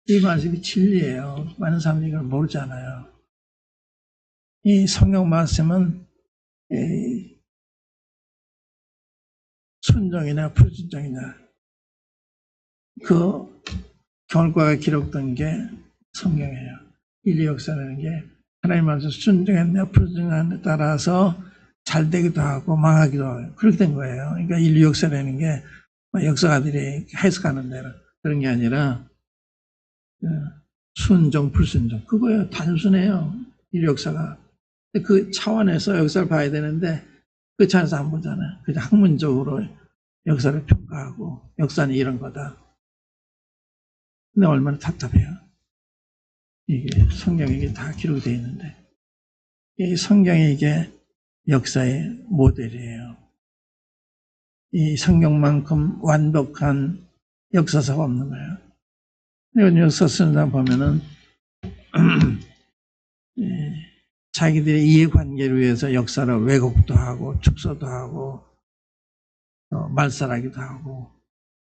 이 말씀이 진리예요. 많은 사람들이 이걸 모르잖아요. 이 성경 말씀은 순종이나 불순종이나 그 결과가 기록된 게 성경이에요. 인류 역사라는 게 하나님 말씀 순종했냐 불순종했냐에 따라서 잘 되기도 하고 망하기도 하고 그렇게 된 거예요. 그러니까 인류 역사라는 게 역사가들이 해석하는 대로 그런 게 아니라 순종 불순종 그거예요. 단순해요. 인류 역사가. 그 차원에서 역사를 봐야 되는데 그 차원에서 안 보잖아요. 그냥 학문적으로 역사를 평가하고 역사는 이런 거다. 근데 얼마나 답답해요. 이게 성경에 이게 다 기록이 되어 있는데 이 성경이 이게 역사의 모델이에요. 이 성경만큼 완벽한 역사서가 없는 거예요. 이런 역사 쓰는 사람 보면은 자기들의 이해관계를 위해서 역사를 왜곡도 하고 축소도 하고 말살하기도 하고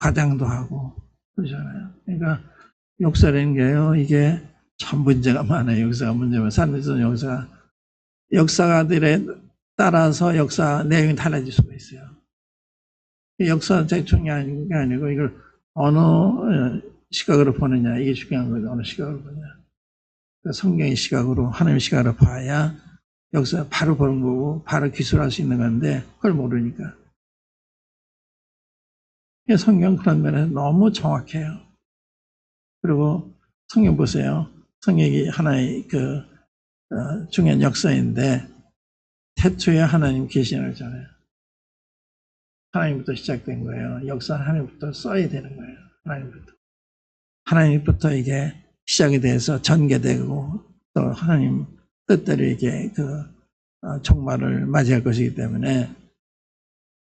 과장도 하고 그러잖아요. 그러니까 역사라는 게요. 이게 참 문제가 많아요. 역사가 문제면 사람들은 역사가들에 따라서 역사 내용이 달라질 수가 있어요. 역사 대충이 아니고 이걸 어느 시각으로 보느냐 이게 중요한 거죠. 어느 시각으로 보느냐. 성경의 시각으로 하나님의 시각으로 봐야 역사 바로 보는 거고 바로 기술할 수 있는 건데 그걸 모르니까. 성경 그런 면에서 너무 정확해요. 그리고 성경 보세요. 성경이 하나의 중요한 역사인데 태초에 하나님 계시는 거잖아요. 하나님부터 시작된 거예요. 역사는 하나님부터 써야 되는 거예요. 하나님부터 이게 시작이 돼서 전개되고 또 하나님 뜻대로 이게 종말을 맞이할 것이기 때문에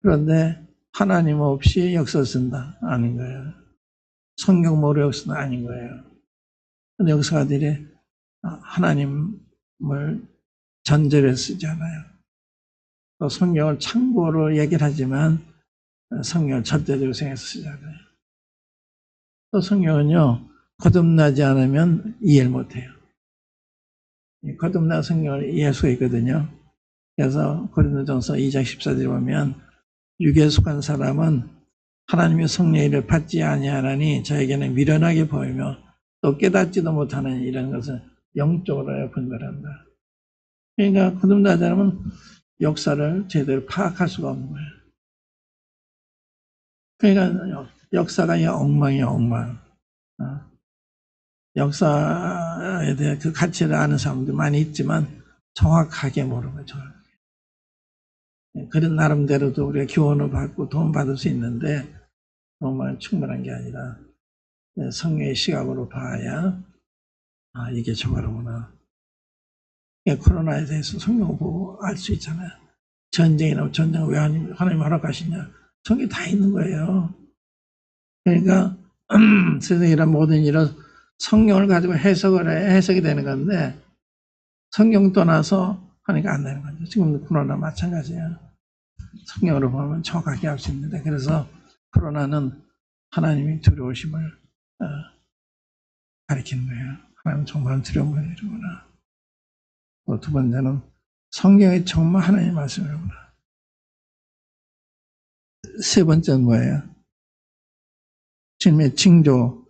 그런데 하나님 없이 역사 쓴다? 아닌 거예요. 성경 모르 역사는 아닌 거예요. 근데 역사가들이 하나님을 전제를 쓰잖아요. 또 성경을 참고로 얘기를 하지만 성경을 절대적으로 생각해서 쓰잖아요. 또 성경은요, 거듭나지 않으면 이해를 못해요. 거듭나 성경을 이해할 수가 있거든요. 그래서 고린도전서 2장 14절에 보면 육에 속한 사람은 하나님의 성령을 받지 아니하나니 저에게는 미련하게 보이며 또 깨닫지도 못하는 이런 것을 영적으로 분별한다. 그러니까 거듭나지 않으면 역사를 제대로 파악할 수가 없는 거예요. 그러니까 역사가 엉망이야, 엉망. 역사에 대해 그 가치를 아는 사람도 많이 있지만 정확하게 모르는 거죠. 그런 나름대로도 우리가 교훈을 받고 도움 받을 수 있는데 정말 충분한 게 아니라 성령의 시각으로 봐야 이게 저거로구나. 코로나에 대해서 성경을 보고 알 수 있잖아요. 전쟁이나 전쟁을 왜 하나님 허락하시냐. 성경에 다 있는 거예요. 그러니까 세상에 이런 모든 일은 성경을 가지고 해석이 되는 건데 성경 떠나서 하니까 안 되는 거죠. 지금 코로나 마찬가지예요. 성경으로 보면 정확하게 알 수 있는데 그래서 코로나는 하나님이 두려우심을 가리키는 거예요. 하나님 정말 두려운 분이구나. 또 두 번째는 성경이 정말 하나님의 말씀이구나. 세 번째는 뭐예요? 주님의 징조.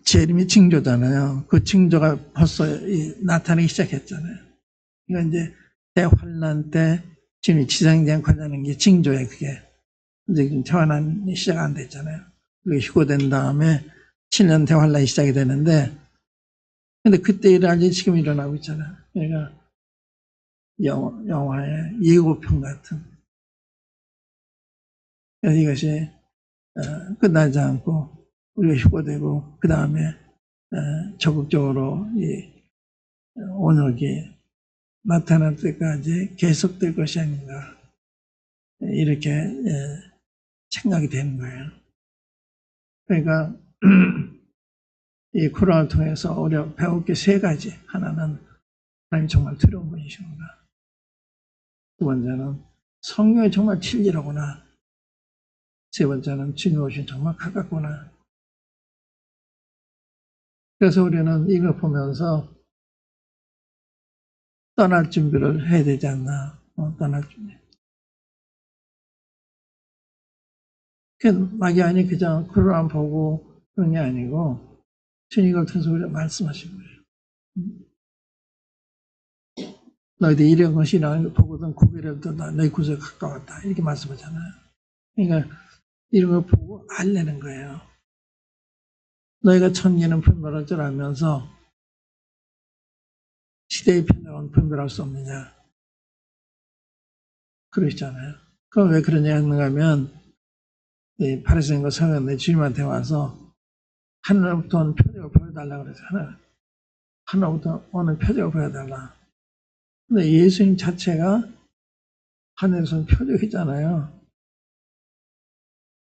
재림이 징조잖아요. 그 징조가 벌써 나타나기 시작했잖아요. 이거 이제 대환란 때 주님이 지상전 관하는 게 징조예요. 그게 이제 대환란이 시작 안 됐잖아요. 그게 휴고된 다음에 7년 대환란이 시작이 되는데, 근데 그때 일어나지 지금 일어나고 있잖아요. 그러니까 영화의 예고편 같은. 그래서 이것이 끝나지 않고 우리가 휴고되고 그 다음에 적극적으로 이 온역이 나타날 때까지 계속될 것이 아닌가 이렇게 생각이 되는 거예요. 그러니까 이 코로나를 통해서 우리가 배울 게 세 가지. 하나는 하나님 정말 두려운 분이시구나. 두 번째는 성령이 정말 진리로구나. 세 번째는 주님 오신 정말 가깝구나. 그래서 우리는 이거 보면서 떠날 준비를 해야 되지 않나. 떠날 준비. 막연히 그냥 코로나 보고 그런 게 아니고 주님 이걸 통해서 우리가 말씀하신 거예요. 너희들 이런 것이나 보거든 고개를 들다 너희 구속에 가까웠다. 이렇게 말씀하잖아요. 그러니까 이런 걸 보고 알려는 거예요. 너희가 천기는 분별할 줄 알면서 시대의 편향은 분별할 수 없느냐. 그러시잖아요. 그럼 왜 그러냐 하면 바리새인과 서기관들이 주님한테 와서 하늘로부터 오는 표적을 보여달라고 그랬어요. 하늘로부터 오는 표적을 보여달라. 근데 예수님 자체가 하늘에서 표적이잖아요.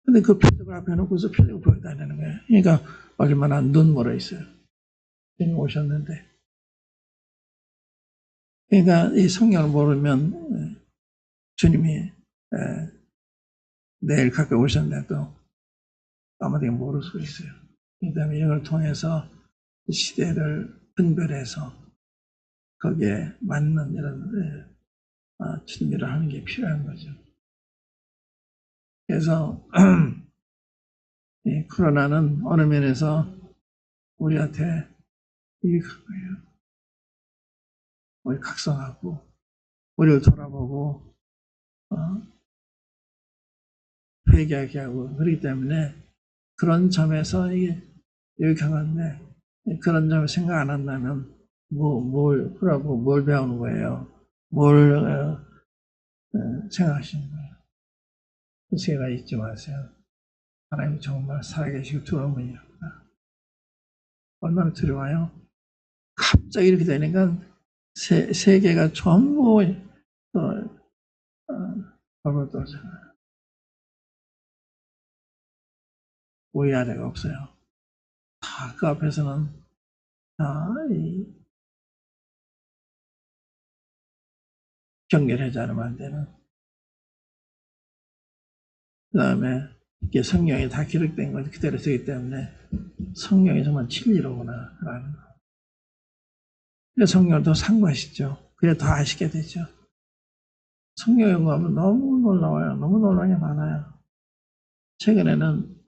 근데 그 표적을 앞에 놓고서 표적을 보여달라는 거예요. 그러니까 얼마나 눈물어 있어요. 주님 오셨는데. 그러니까 이 성경을 모르면 주님이 내일 가까이 오셨는데도 아무도 모를 수 있어요. 그 다음에 이걸 통해서 시대를 분별해서 거기에 맞는 이런 준비를 하는 게 필요한 거죠. 그래서 이 코로나는 어느 면에서 우리한테 유익한 거예요. 우리 각성하고 우리를 돌아보고 회개하게 하고 그렇기 때문에 그런 점에서 이게 유익한 건데 그런 점을 생각 안 한다면 뭘 그러고 뭘 배우는 거예요? 뭘 생각하시는 거예요? 그 세 가지 잊지 마세요. 하나님 정말 살아계시고 두려운 분이구나. 얼마나 두려워요? 갑자기 이렇게 되니까 세계가 전부 벌벌 떨잖아요. 위아래가 없어요. 다 그 앞에서는 다 경계를 하지 않으면 안 되는 그 다음에 이게 성경에 다 기록된 것이 그대로 되기 때문에 성경이 정말 진리로구나 라는 거. 그래서 성경을 더 상고하시죠. 그래 더 아시게 되죠. 성경 연구하면 너무 놀라워요. 너무 놀라운 게 많아요. 최근에는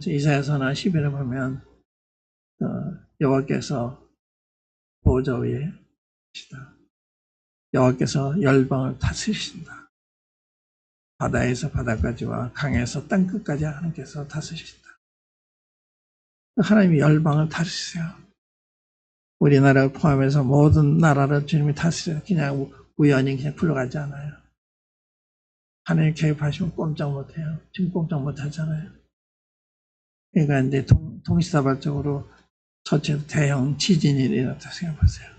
이사야서나 시편을 보면 여호와께서 보좌 위에 계시다. 여호와께서 열방을 다스리신다. 바다에서 바다까지와 강에서 땅끝까지 하나님께서 다스리신다. 하나님이 열방을 다스리세요. 우리나라를 포함해서 모든 나라를 주님이 다스려요. 그냥 우연히 그냥 굴러가지 않아요. 하나님 개입하시면 꼼짝 못해요. 지금 꼼짝 못하잖아요. 그러니까 이제 동시다발적으로 전체 대형 지진이 일어났다 생각해보세요.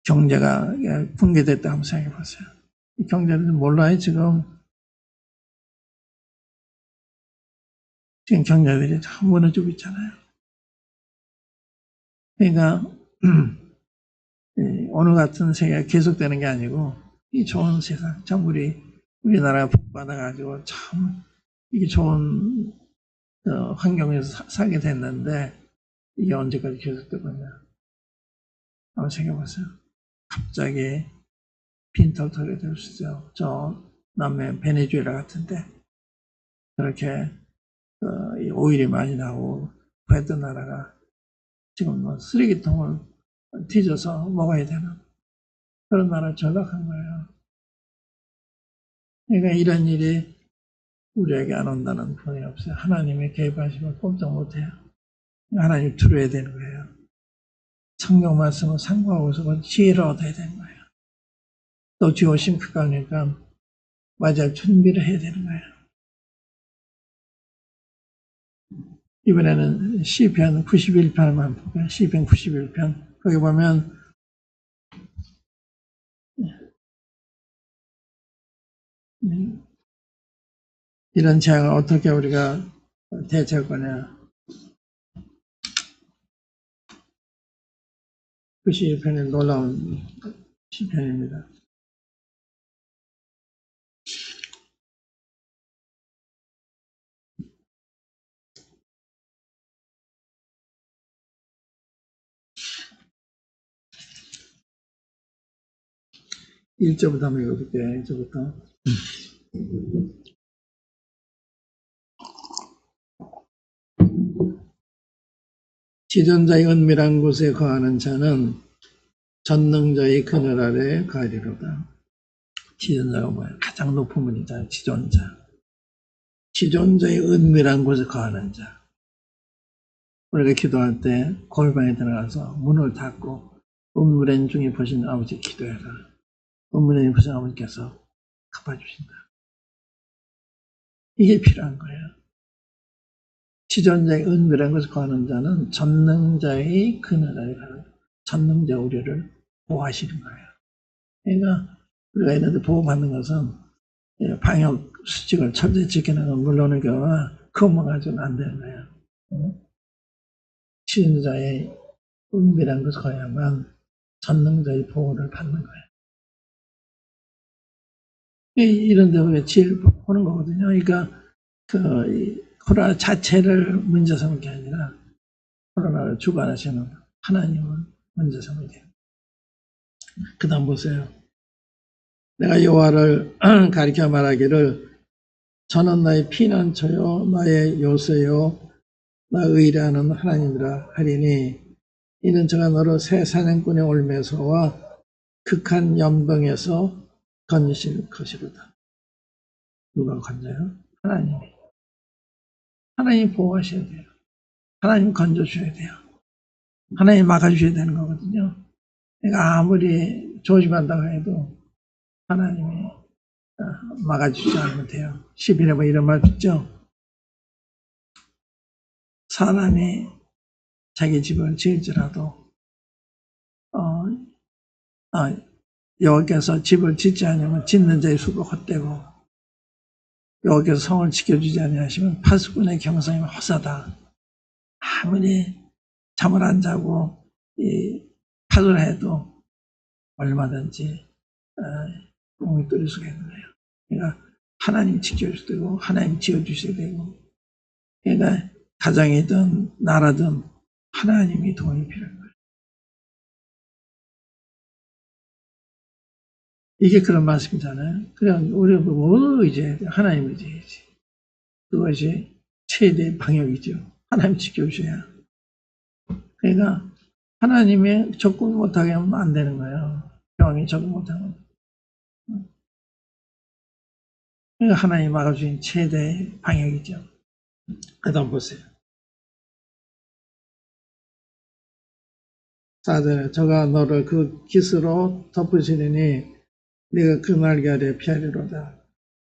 경제가 붕괴됐다 한번 생각해보세요. 이 경제는 몰라요, 지금. 지금 경제들이 다 무너지고 있잖아요. 그러니까 오늘 같은 세계가 계속되는 게 아니고 이 좋은 세상, 참 우리나라가 복받아가지고 참 이게 좋은 환경에서 살게 됐는데 이게 언제까지 계속되고 있냐. 한번 생각해보세요. 갑자기 빈털터리가 될 수 있어요. 저 남미 베네수엘라 같은데 그렇게 오일이 많이 나오고 그랬던 나라가 지금 뭐 쓰레기통을 뒤져서 먹어야 되는 그런 나라를 전락한 거예요. 그러니까 이런 일이 우리에게 안 온다는 분이 없어요. 하나님의 개입하시면 꼼짝 못해요. 하나님 들어야 되는 거예요. 성경 말씀을 상고하고서 지혜를 얻어야 되는 거예요. 또 주 오심 가까우니까 맞이할 준비를 해야 되는 거예요. 이번에는 시편 91편만 볼까요? 시편 91편. 거기 보면 이런 재앙을 어떻게 우리가 대처할 거냐. 91편의 놀라운 시편입니다. (1절부터) 한번 읽어볼게요. 1절부터. 지존자의 은밀한 곳에 거하는 자는 전능자의 그늘 아래 가리로다. 지존자가 뭐예요? 가장 높은 분이다. 지존자. 지존자의 은밀한 곳에 거하는 자. 우리가 기도할 때 골방에 들어가서 문을 닫고 은밀한 중에 보신 아버지 기도해라. 은밀한 보신 아버지께서 갚아주신다. 이게 필요한 거예요. 지존자의 은밀한 곳에 거하는 자는 전능자의 그늘 아래 가는 거예요. 전능자 우리를 보호하시는 거예요. 그러니까 우리가 있는데 보호받는 것은 방역 수칙을 철저히 지키는 건 물론의 경우나 그것만 가지고는 안 되는 거예요. 지존자의 은밀한 곳에 거야만 전능자의 보호를 받는 거예요. 이런 데 우리가 지혜를 보는 거거든요. 그러니까 코로나 자체를 문제 삼는 게 아니라 코로나를 주관하시는 하나님을 문제 삼는 게. 그 다음 보세요. 내가 여호와를 가리켜 말하기를 저는 나의 피난처요 나의 요새요 나 의뢰하는 하나님이라 하리니 이는 저가 너를 새 사냥꾼의 올매서와 극한 염병에서 건지실 것이로다. 누가 건져요? 하나님이. 하나님 보호하셔야 돼요. 하나님 건져주셔야 돼요. 하나님 막아주셔야 되는 거거든요. 내가 아무리 조심한다고 해도 하나님이 막아주지 않으면 돼요. 11에 뭐 이런 말 있죠? 사람이 자기 집을 지을지라도 여호와께서 집을 짓지 않으면 짓는 자의 수가 헛되고 여호와께서 성을 지켜주지 아니하시면 파수꾼의 경성이 허사다. 아무리 잠을 안 자고 파도를 해도 얼마든지 꿈이 뚫릴 수가 있는 거예요. 그러니까 하나님 지켜주셔야 되고 하나님 지어주셔야 되고, 그러니까 가정이든 나라든 하나님이 도움이 필요한 거예요. 이게 그런 말씀이잖아요. 그냥 우리가 뭘 의지해야 돼? 하나님 의지해야지. 그것이 최대의 방역이죠. 하나님 지켜주셔야. 그러니까 하나님의 적응 못하게 하면 안 되는 거예요. 병이 적응 못하면. 그러니까 하나님 막아주신 최대의 방역이죠. 그 다음 보세요. 4절에 저가 너를 그 깃으로 덮으시느니 네가 그 날개아래 피하리로다.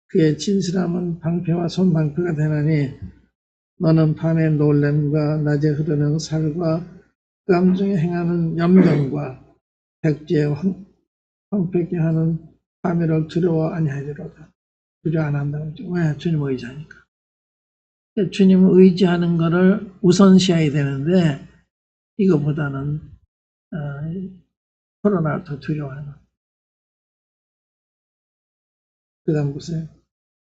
그의 진실함은 방패와 손방패가 되나니 너는 밤에 놀램과 낮에 흐르는 살과 깜중에 행하는 염병과 백지에 황폐케 하는 밤이를 두려워 아니하리로다. 두려워 안 한다고 했죠. 왜? 주님을 의지하니까. 주님을 의지하는 것을 우선시해야 되는데 이거보다는 코로나를 더 두려워하는. 그 다음 보세요.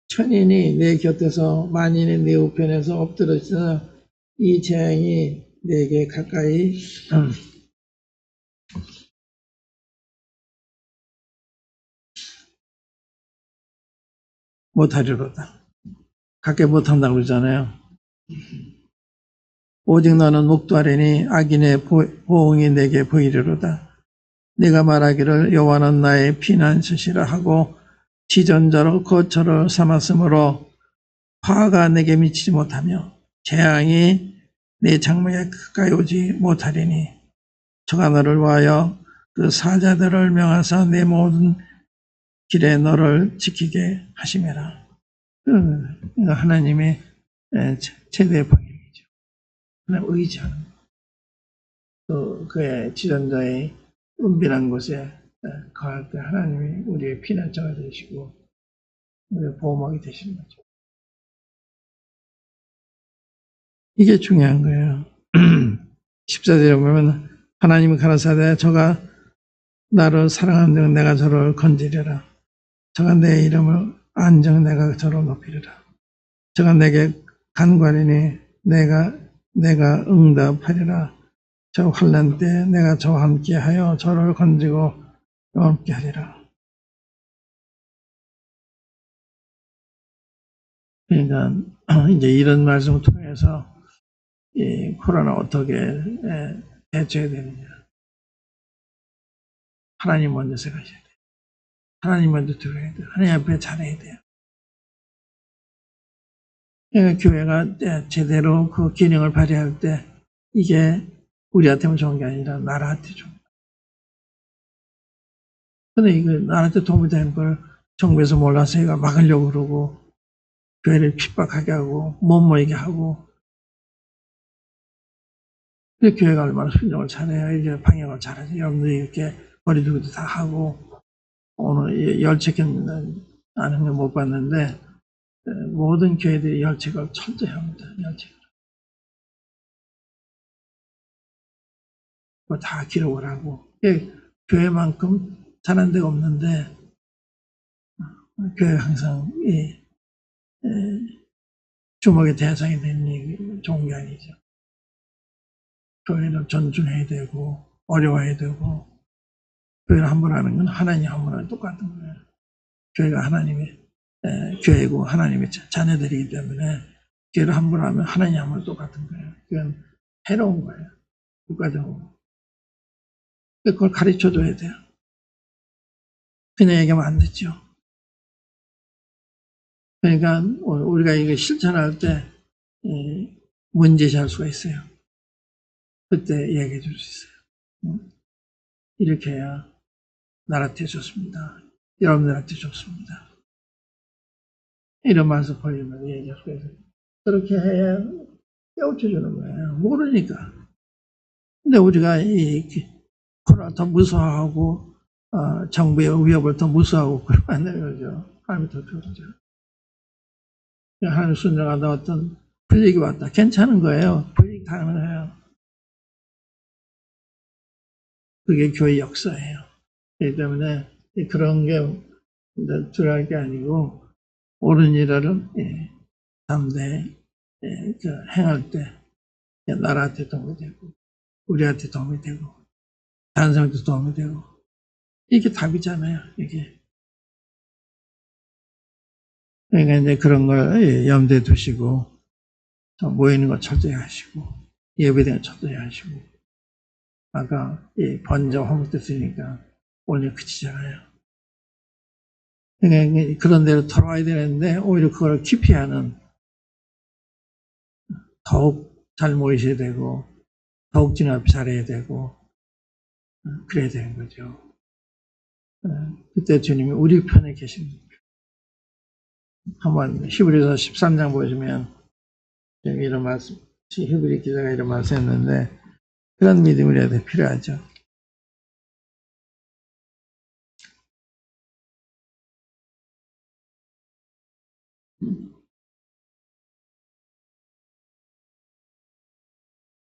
천인이 내 곁에서 만인이 내 우편에서 엎드러지나 이 재앙이 내게 가까이 못하리로다. 가까이 못한다고 그러잖아요. 오직 너는 목도하리니 악인의 보응이 내게 보이리로다. 네가 말하기를 여호와는 나의 피난처시라 하고 지전자로 거처를 삼았으므로 화가 내게 미치지 못하며 재앙이 내 장막에 가까이 오지 못하리니 저가 너를 위하여 그 사자들을 명하사 내 모든 길에 너를 지키게 하심이라. 하나님의 최대의 방향이죠. 하나님 의지하는 또 그의 지전자의 은밀한 곳에 거할 때 하나님이 우리의 피난처가 되시고 우리의 보호막이 되시는 거죠. 이게 중요한 거예요. 14절에 보면 하나님이 가라사대 저가 나를 사랑하는 내가 저를 건지리라. 저가 내 이름을 안정 내가 저를 높이리라. 저가 내게 간구하리니 내가 응답하리라. 저 환난 때 내가 저와 함께하여 저를 건지고 함께 하리라. 그러니까 이제 이런 말씀을 통해서 이 코로나 어떻게 대처해야 되느냐. 하나님 먼저 생각하셔야 돼요. 하나님 먼저 들어야 돼요. 하나님 앞에 잘해야 돼요. 그러니까 교회가 제대로 그 기능을 발휘할 때 이게 우리한테만 좋은 게 아니라 나라한테 좋은 거예요. 근데 이거 나라한테 도움이 되는 걸 정부에서 몰라서 얘가 막으려고 그러고 교회를 핍박하게 하고 못 모이게 하고. 근데 교회가 얼마나 순종을 잘해야 이제 방역을 잘하죠. 여러분들이 이렇게 거리두기도 다 하고 오늘 열책은 아는 거 못 봤는데 모든 교회들이 열책을 철저히 합니다. 열책을. 그거 다 기록을 하고. 교회만큼 잘한 데가 없는데 교회가 항상 주목의 대상이 되는 좋은 게 아니죠. 교회를 존중해야 되고 어려워야 되고 교회를 함부로하는 건 하나님 함부로는 똑같은 거예요. 교회가 하나님의 교회고 하나님의 자녀들이기 때문에 교회를 함부로하면 하나님 함부로 똑같은 거예요. 그건 해로운 거예요. 국가적으로. 그걸 가르쳐줘야 돼요. 그냥 얘기하면 안 되죠. 그러니까 우리가 이거 실천할 때 문제시할 수가 있어요. 그때 얘기해 줄 수 있어요. 이렇게 해야 나한테 좋습니다. 여러분들한테 좋습니다. 이런 말씀 벌리면 얘기할 수가 있어요. 그렇게 해야 깨우쳐주는 거예요. 모르니까. 근데 우리가 이 코로나 더 무서워하고 정부의 위협을 더 무서워하고 그러면 안 되는 거죠. 하나님이 더 두렵죠. 하나님 순종하다 어떤 불이익이 왔다. 괜찮은 거예요. 불이익 가능해요. 그게 교회 역사예요. 그렇기 때문에 그런 게 두려울 게 아니고 옳은 일을 담대히 행할 때 나라한테 도움이 되고 우리한테 도움이 되고 다른 사람한테 도움이 되고 이게 답이잖아요. 이게. 그러니까 이제 그런 걸 염두에 두시고 모이는 거 철저히 하시고 예배되는 거 철저히 하시고 아까 번자 화목 됐으니까 오늘 그치잖아요. 그러니까 그런 데로 돌아와야 되는데 오히려 그걸 기피하는 더욱 잘 모이셔야 되고 더욱 진압 잘해야 되고 그래야 되는 거죠. 그때 주님이 우리 편에 계십니다. 한번 히브리서 13장 보시면 이런 말씀, 히브리 기자가 이런 말씀 했는데 그런 믿음이 우리한테 필요하죠.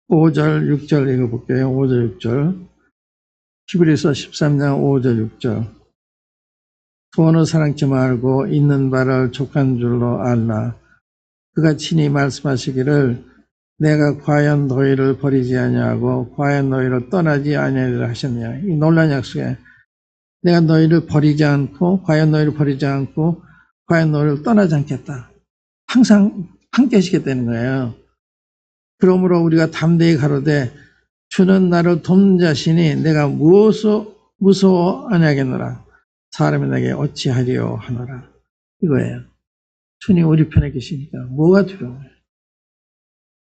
(5절) (6절) 읽어볼게요. (5절) (6절) 히브리서 13장 (5절) (6절) 소원을 사랑치 말고 있는 바를 족한 줄로 알라. 그가 친히 말씀하시기를 내가 과연 너희를 버리지 아니하고 과연 너희를 떠나지 아니하리라 하셨느냐. 이 놀라운 약속에 내가 너희를 버리지 않고 과연 너희를 버리지 않고 과연 너희를 떠나지 않겠다. 항상 함께 하시겠다는 거예요. 그러므로 우리가 담대히 가로되 주는 나를 돕는 자시니 내가 무서워 아니하겠노라. 사람이 내게 어찌하리요 하노라. 이거예요. 주님 우리 편에 계시니까 뭐가 두려워요.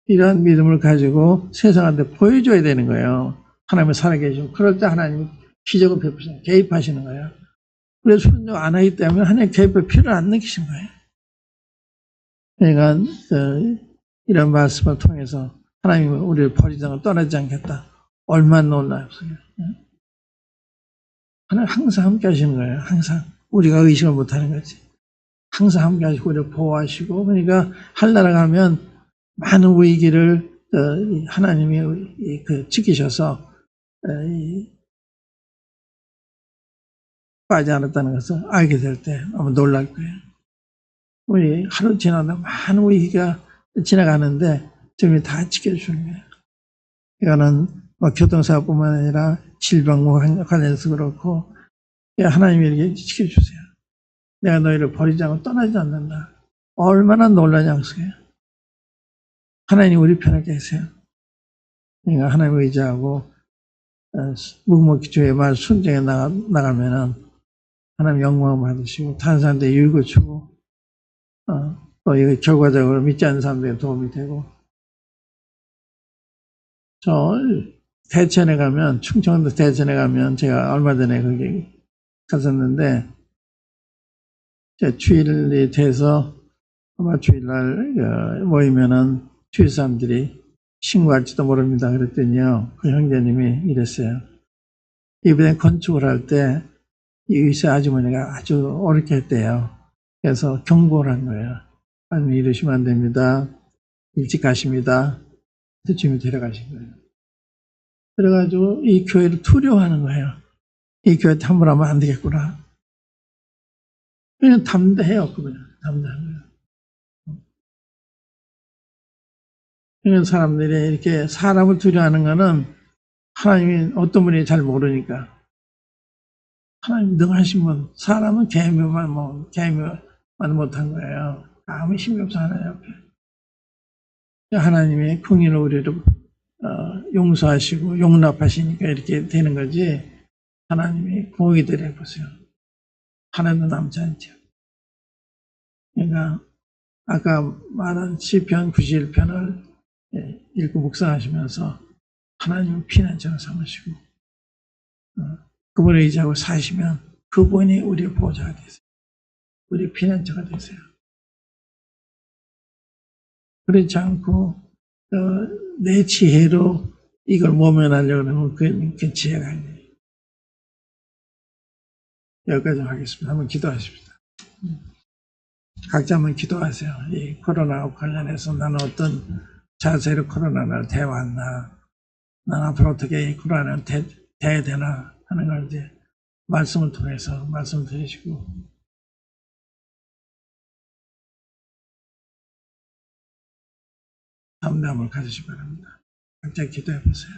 이러한 믿음을 가지고 세상한테 보여줘야 되는 거예요. 하나님이 살아계시고 그럴 때 하나님이 기적을 베푸시는 개입하시는 거예요. 그래서 순종 안 하기 때문에 하나님 개입할 필요를 안 느끼신 거예요. 그러니까 이런 말씀을 통해서 하나님은 우리를 버리지 않고 떠나지 않겠다. 얼마나 놀라웠어요. 하나님 항상 함께 하시는 거예요. 항상. 우리가 의식을 못하는 거지. 항상 함께 하시고 우리를 보호하시고 그러니까 한나라 가면 많은 위기를 하나님이 지키셔서 빠지 않았다는 것을 알게 될 때 아마 놀랄 거예요. 우리 하루 지나다 많은 위기가 지나가는데 주님이 다 지켜주시는 거예요. 이거는 교통사고뿐만 아니라 질병과 관련해서 그렇고 하나님이 이렇게 지켜주세요. 내가 너희를 버리지 않고 떠나지 않는다. 얼마나 놀라운 약속이에요. 하나님 우리 편에 계세요. 그러니까 하나님 의지하고 묵묵기초의 말 순종해 나가면은 하나님 영광을 받으시고 다른 사람들의 유익을 주고 또 이거 결과적으로 믿지 않는 사람들에게 도움이 되고 저 대천에 가면 충청도 대천에 가면 제가 얼마 전에 거기 갔었는데 주일이 돼서 아마 주일날 모이면은 주위 사람들이 신고할지도 모릅니다. 그랬더니요 그 형제님이 이랬어요. 이번에 건축을 할 때 이 의사 아주머니가 아주 어렵게 했대요. 그래서 경고를 한 거예요. 아니 이러시면 안 됩니다. 일찍 가십니다. 그래서 주님이 데려가신 거예요. 그래가지고 이 교회를 두려워하는 거예요. 이 교회한테 함부로 하면 안 되겠구나. 그냥 담대해요. 그거는 담대한 거예요. 그런 사람들이 이렇게 사람을 두려워하는 거는 하나님이 어떤 분이 잘 모르니까. 하나님 능하신 분, 사람은 개미만 못한 거예요. 아무 힘이 없어 하나님 앞에. 하나님이 긍휼로 우리를 용서하시고 용납하시니까 이렇게 되는 거지. 하나님이 공의대로 해보세요. 하나도 남지 않죠. 그러니까 아까 말한 시편 91편을 읽고 묵상하시면서 하나님을 피난처로 삼으시고 그분을 의지하고 사시면 그분이 우리의 보호자가 되세요. 우리의 피난처가 되세요. 그렇지 않고 내 지혜로 이걸 모면하려고 하면 그 지혜가 아니에요. 여기까지 하겠습니다. 한번 기도하십시다. 각자 한번 기도하세요. 이 코로나와 관련해서 나는 어떤 자세로 코로나를 대화했나, 난 앞으로 어떻게 이 코로나를 대해야 되나 하는 걸 이제 말씀을 통해서 말씀 드리시고 담대함을 가지시기 바랍니다. 각자 기도해 보세요.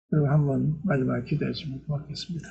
그리고 한번 마지막에 기도해 주시면 고맙겠습니다.